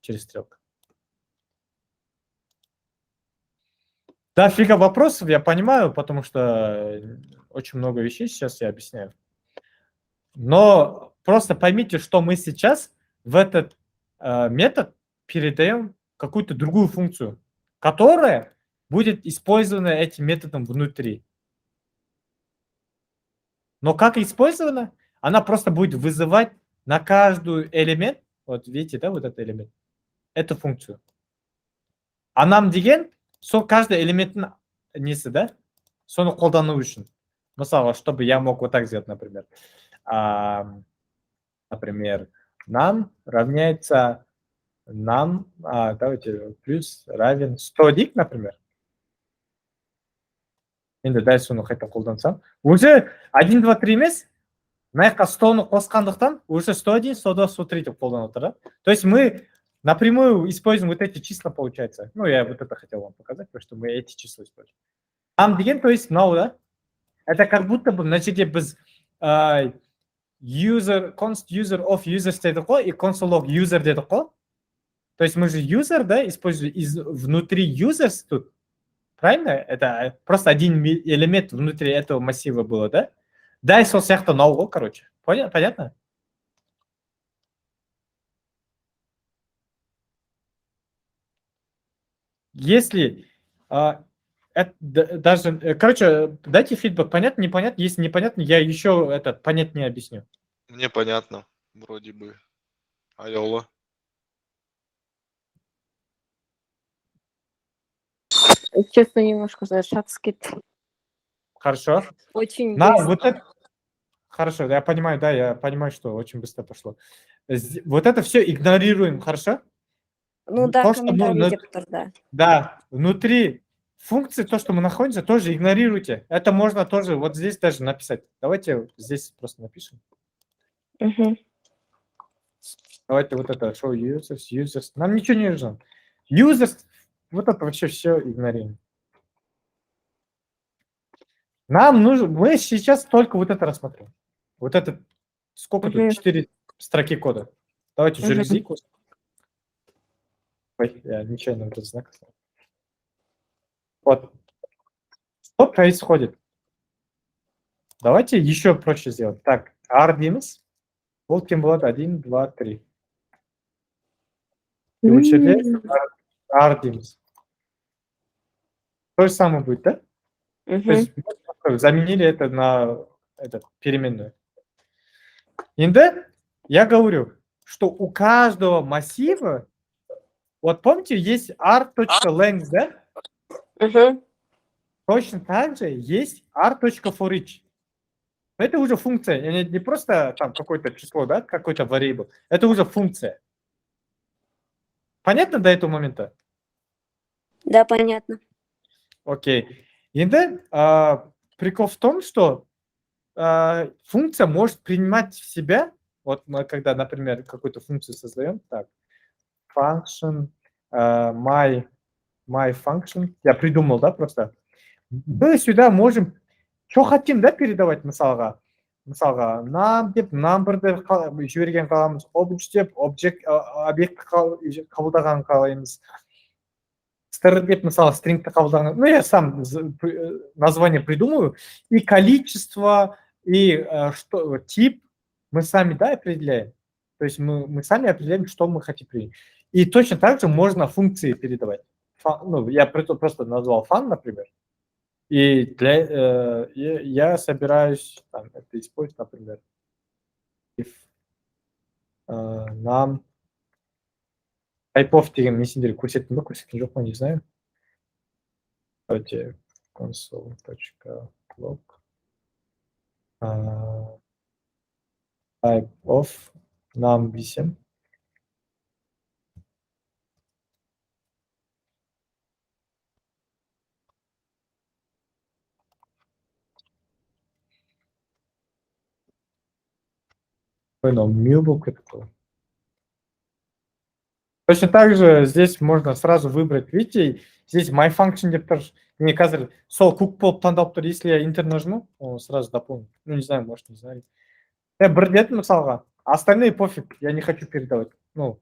Через стрелку. Да, фига вопросов, я понимаю, потому что очень много вещей сейчас я объясняю. Но просто поймите, что мы сейчас в этот метод передаем какую-то другую функцию, которая будет использована этим методом внутри. Но как использована? Она просто будет вызывать на каждый элемент, вот видите, да, вот этот элемент, эту функцию. А нам деген, сол каждый элементтің несі, да, соны қолдану үшін. Мысалы, чтобы я мог вот так сделать, например. Например, нам равняется нам, давайте, плюс равен 100 дик, например. Енді дәл соны қайта қолдансам. Уже 1, 2, 3 емес, мына 100-ны қосқандықтан уже 101, 102, 103 деп қолданып отыр. То есть мы напрямую используем вот эти числа, получается. Ну, я вот это хотел вам показать, потому что мы эти числа используем. Нам деген, то есть, no, да? Это как будто бы, на жерде біз const user of users дедік қой, и console of user дедік қой. То есть мы же user, да, используем внутри users тут. Правильно? Это просто один элемент внутри этого массива было, да? Да, и сол сияқты no, короче. Понятно? Если даже, короче, дайте фидбэк, понятно, непонятно. Если непонятно, я еще понятнее объясню. Мне понятно, вроде бы. Айола. Честно, немножко зашатс кетті. Хорошо. Очень Вот это... Хорошо, я понимаю, что очень быстро пошло. Вот это все игнорируем, хорошо? Ну да, То, что комментарий деп тұр, да. Да, внутри функции, то, что мы находимся, тоже игнорируйте. Это можно тоже вот здесь даже написать. Давайте здесь просто напишем. Давайте вот это show users. Нам ничего не нужно. Users, вот это вообще все игнорируем. Нам нужно, мы сейчас только вот это рассмотрим. Вот это, сколько тут? 4 строки кода. Давайте жерезику. Ой, я нечаянно этот знак. Вот. Что происходит? Давайте еще проще сделать. Так, R-Dims. Вот кем было 1, 2, 3. И вот жерде R дейміз. То же самое будет, да? То есть заменили это на переменную. Енді я говорю, что у каждого массива, вот помните, есть r.length, да? Точно так же есть r.forEach. Это уже функция, не просто там какое-то число, да, какой-то variable. Это уже функция. Понятно до этого момента? Да, понятно. Окей. Енді прикол в том, что функция может принимать в себя, вот мы когда, например, какую-то функцию создаем, так, function, my function, я придумал, да, просто. Мы сюда можем, что хотим, да, передавать мысалға. Мысалға, нам деп number'ды жіберген қаламыз, object деп объект қабылдаған қалаймыз. String деп, мысалы, string'ті қабылдаған. Ну, я сам название придумываю. И количество, и тип мы сами, да, определяем. То есть мы сами определяем, что мы хотим принять. И точно так же можно функции передавать. Ну, я просто назвал fun, например. И я собираюсь там, это использовать, например, if нам typeof деген мессенджер көрсеттім бе, көрсеткен жоқ па, не знаю. Давайте console.log typeof нам 8. Ну, мил был какой-то. Точно так же здесь можно сразу выбрать, видите, здесь myFunction деп тұр. Мне қазір сол cook болып таңдалып тұр. Если я enter нажму, он сразу дополнит. Ну, не знаю, может, не знаю. Я бір дедім мысалға. Остальные пофиг, я не хочу передавать. Ну,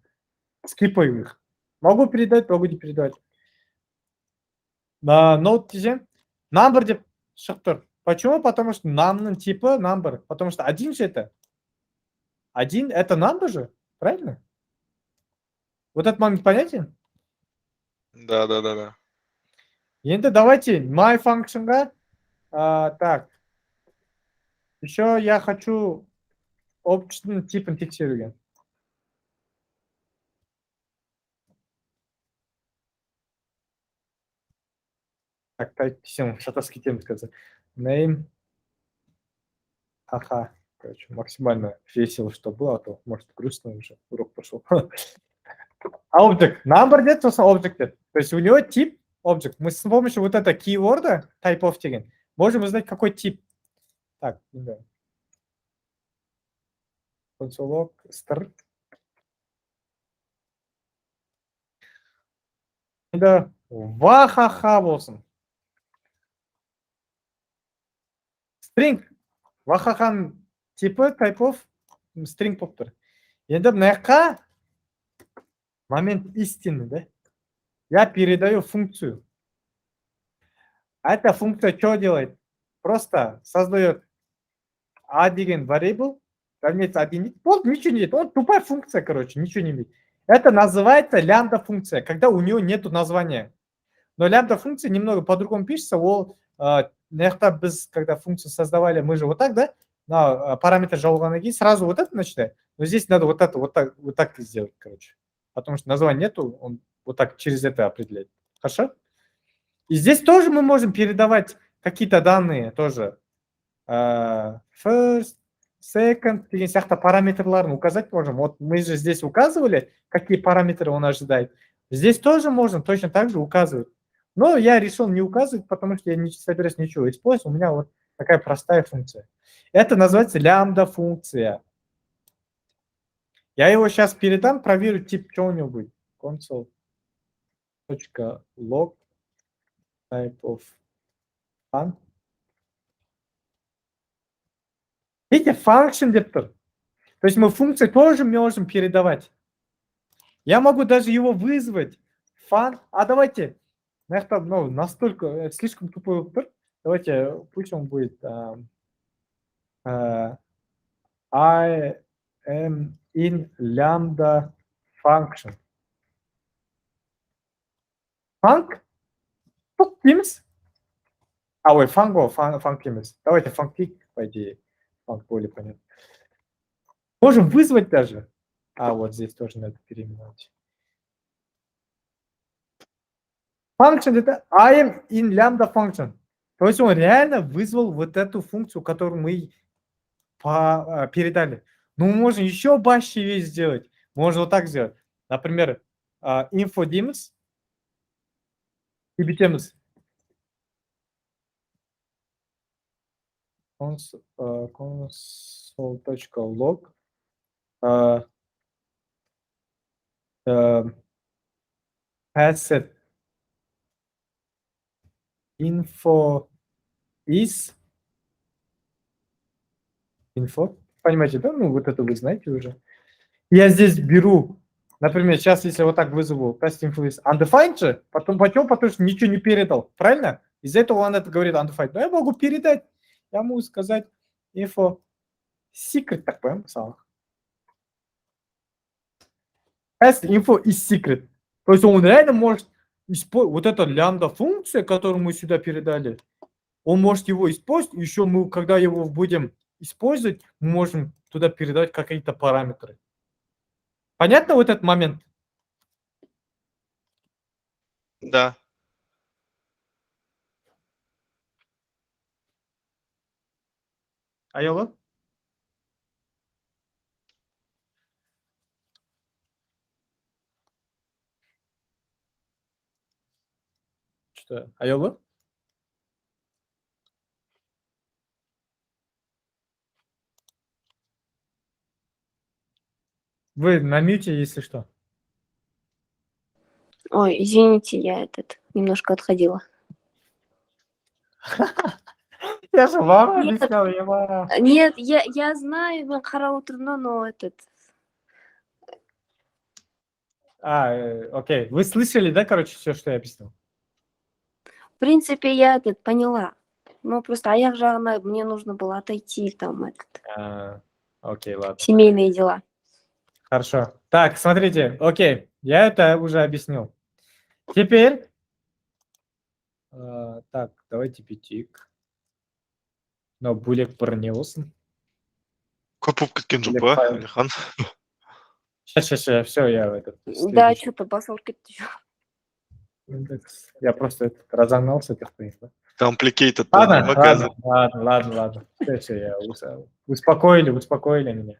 скипаю их. Могу передать, могу не передавать. Note десем, number деп шығып тұр. Почему? Потому что numның типы number. Потому что один же это. Один это number же, правильно? Вот этот момент понятен? Да. Енді давайте myFunction'ға. Так. Еще я хочу общий типін тексеруге. Так, всем шатас кетеміз қазір. Name. Ха-ха. Короче, максимально весело, что было, а то, может, грустно уже урок пошел. Object. Number дед, сосын object дед. То есть у него тип object. Мы с помощью вот этого keyword, typeof деген, можем узнать, какой тип. Так, да. Console.log start. Да. Вахаха болсын. String. Вахахан типы typeof string болып тұр. Енді мына жаққа момент истины, да? Я передаю функцию. Эта функция что делает? Просто создает a деген variable, равняется 1. Вот ничего не делает. Он тупая функция, короче, ничего не имеет. Это называется лямбда функция, когда у нее нету названия. Но лямбда функция немного по-другому пишется. Біз, когда функцию создавали, мы же вот так, да? На параметр жалованной сразу вот это начинает. Но здесь надо вот это вот так сделать, короче. Потому что названия нету, он вот так через это определяет. Хорошо? И здесь тоже мы можем передавать какие-то данные тоже. First, second, деген сияқты параметрларын указать можем. Вот мы же здесь указывали, какие параметры он ожидает. Здесь тоже можно точно так же указывать. Но я решил не указывать, потому что я не собираюсь ничего использовать. У меня вот такая простая функция. Это называется лямбда функция. Я его сейчас передам, проверю тип, что у него будет. Console.log type of fun. Видите, function деп тұр. То есть мы функции тоже можем передавать. Я могу даже его вызвать. Fun. А давайте, ну, настолько слишком тупой выбор. Давайте, пусть он будет I am in lambda function. Фанк? Фанк Teams? Ой, Фанго, Фанк Teams. Давайте фанкпик, по идее. Фанк более понятно. Можем вызвать даже. Вот здесь тоже надо переименовать. Function это I am in lambda function. То есть он реально вызвал вот эту функцию, которую мы передали. Но мы можем еще баще вещь сделать. Можно вот так сделать. Например, info-dims и bitems. console.log asset info is info. Понимаете, да? Ну, вот это вы знаете уже. Я здесь беру, например, сейчас, если вот так вызову test info is undefined же, потому что ничего не передал. Правильно? Из-за этого он это говорит undefined. Но я могу передать. Я могу сказать info secret, так понимаем, Test info is secret. То есть он реально может использовать вот эта лямбда функция, которую мы сюда передали, он может его использовать, еще мы, когда его будем использовать, мы можем туда передать какие-то параметры. Понятно вот этот момент? Да. Айола? Что? Айола? Вы на мьюте, если что. Ой, извините, я немножко отходила. Я же вам Нет. объяснял, я вам. Нет, я знаю, мен қарап отырмын, но Окей. Вы слышали, да, короче, все, что я объяснил? в принципе, я поняла. Но просто аяқ жағына мне нужно было отойти, там, Окей, ладно. семейные дела. Хорошо. Так, смотрите, окей, я это уже объяснил. Теперь, так, давайте пятик. Но булек бронился. Көпіп кеткен жоқ Или па, файл. Алихан? Сейчас, все, я этот. Да, следующий. что-то басылып кетті. Индекс. Я просто разогнался, так понятно. Complicated. Ладно. Все, я успокоили меня.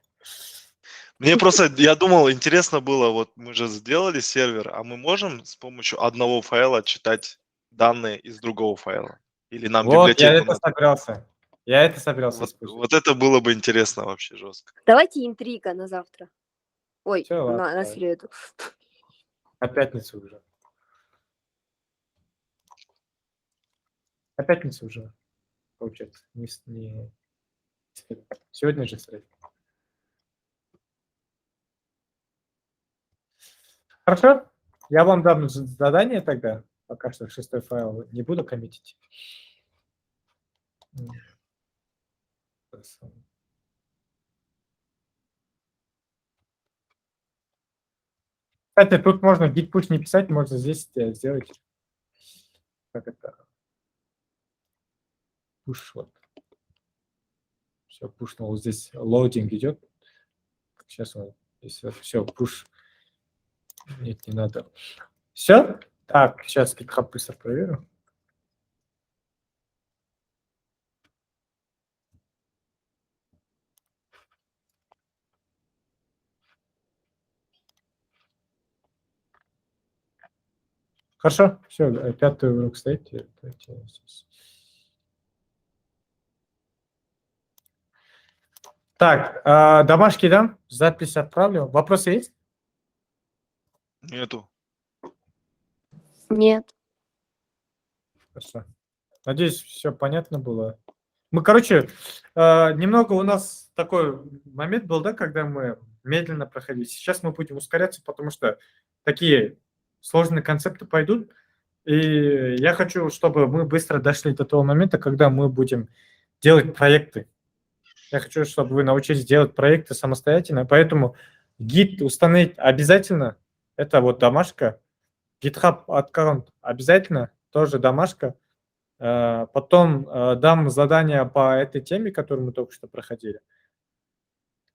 Мне просто, я думал, интересно было, вот мы же сделали сервер, а мы можем с помощью одного файла читать данные из другого файла? Или нам Вот, я библиотеку это надо? собирался. Я это собирался использовать. Вот это было бы интересно вообще жестко. Давайте интрига на завтра. Ой, Всё, ладно, на давай. среду. На пятницу уже. На пятницу уже, получается. Не... Сегодня же среда. Хорошо? Я вам дам задание тогда. Пока что 6-й файл не буду коммитить. Кстати, тут можно git push не писать, можно здесь сделать. Как это? Push вот. Все, пушнул. Здесь лоудинг идет. Сейчас он здесь все, push. Нет, не надо. Все? Так, сейчас GitHub быстро проверю. Хорошо, все, 5-й урок стоит. Так, домашки дам, запись отправлю. Вопросы есть? Нету. Нет. Хорошо. Надеюсь, все понятно было. Мы, короче, немного у нас такой момент был, да, когда мы медленно проходили. Сейчас мы будем ускоряться, потому что такие сложные концепты пойдут. И я хочу, чтобы мы быстро дошли до того момента, когда мы будем делать проекты. Я хочу, чтобы вы научились делать проекты самостоятельно. Поэтому гид установить обязательно. Это вот домашка. GitHub аккаунт обязательно, тоже домашка. Потом дам задание по этой теме, которую мы только что проходили.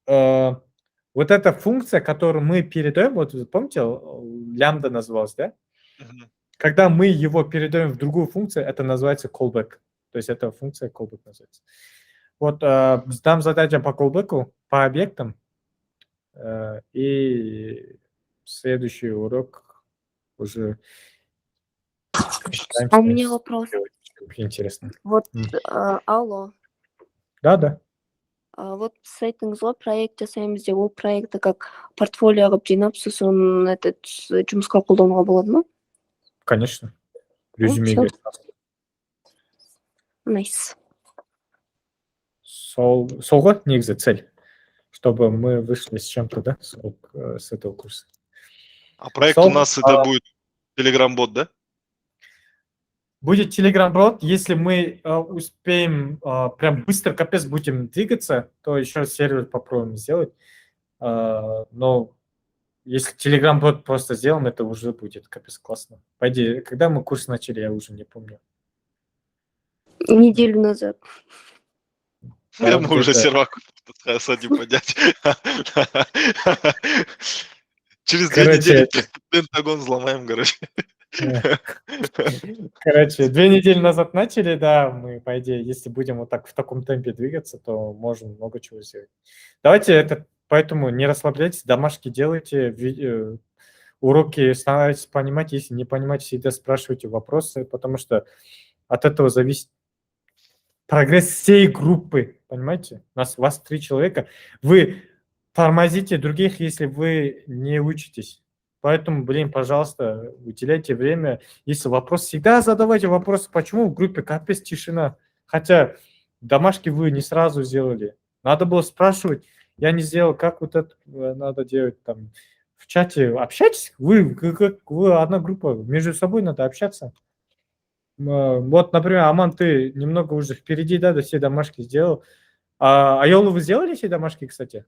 Вот эта функция, которую мы передаем, вот помните, лямбда называлась, да? Мгм. Когда мы его передаем в другую функцию, это называется callback. То есть эта функция callback называется. Вот дам задание по callback, по объектам. И следующий урок уже А у меня вопрос. Интересно. Вот, М. алло. Да. Вот с айтыңызға проект жасаймыз деп, ол проектті как портфолио қылып жинап, сосын жұмысқа қолдануға болады ма? Конечно. Ну, Резюмеге. Nice. Сол ғой негізі цель, чтобы мы вышли с чем-то, да, с этого курса. А проект у Сол, нас это будет Telegram-бот, да? Будет Telegram-бот, если мы успеем прям быстро, капец, будем двигаться, то еще сервер попробуем сделать. Но если Telegram-бот просто сделаем, это уже будет капец классно. По идее, когда мы курс начали, я уже не помню. Неделю назад. Да, Мы уже где-то- сервак садим поднять. Через 2 Короче, недели Пентагон взломаем, короче. Короче, 2 недели назад начали, да, мы, по идее, если будем вот так в таком темпе двигаться, то можем много чего сделать. Давайте поэтому не расслабляйтесь, домашки делайте, уроки старайтесь понимать, если не понимаете, всегда спрашивайте вопросы, потому что от этого зависит прогресс всей группы, понимаете? Вас 3 человека, вы тормозите других, если вы не учитесь. Поэтому, пожалуйста, уделяйте время. Если вопрос, всегда задавайте вопросы, почему в группе капец тишина. Хотя домашки вы не сразу сделали. Надо было спрашивать, я не сделал, как вот это надо делать там. В чате общайтесь, вы одна группа, между собой надо общаться. Вот, например, Аман, ты немного уже впереди, да, все домашки сделал. А Айолу вы сделали все домашки, кстати?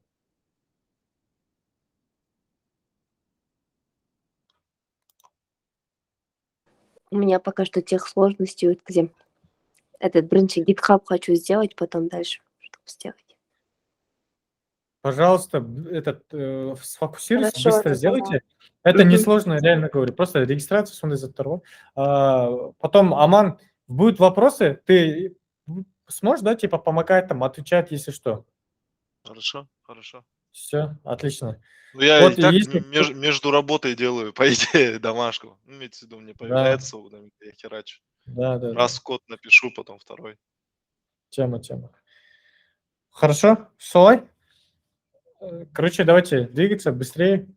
У меня пока что тех сложностей, вот где этот бірінші GitHub хочу сделать, потом дальше, чтобы сделать. Пожалуйста, сфокусируйтесь, Хорошо, быстро это сделайте. Это Мгм. несложно, реально говорю. Просто регистрация, сондай заттар. Потом, Аман, будут вопросы, ты сможешь, да, типа помогать там, отвечать, если что. Хорошо. Все, отлично. Ну, я Вот и так если- между работой делаю, по идее, домашку. Ну, имеется в виду, мне появляется, я херачу. Да. Раз код напишу, потом второй. Тема. Хорошо, Солай. Короче, давайте двигаться быстрее.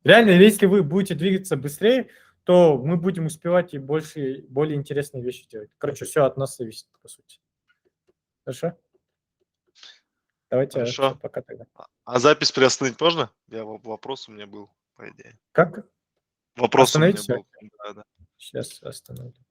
Реально, если вы будете двигаться быстрее, то мы будем успевать и более интересные вещи делать. Короче, все от нас зависит, по сути. Хорошо? Давайте, Хорошо. всё, пока тогда. А запись приостановить можно? Вопрос у меня был, по идее. Как? Вопрос у меня Остановите? был. Да. Сейчас остановлю.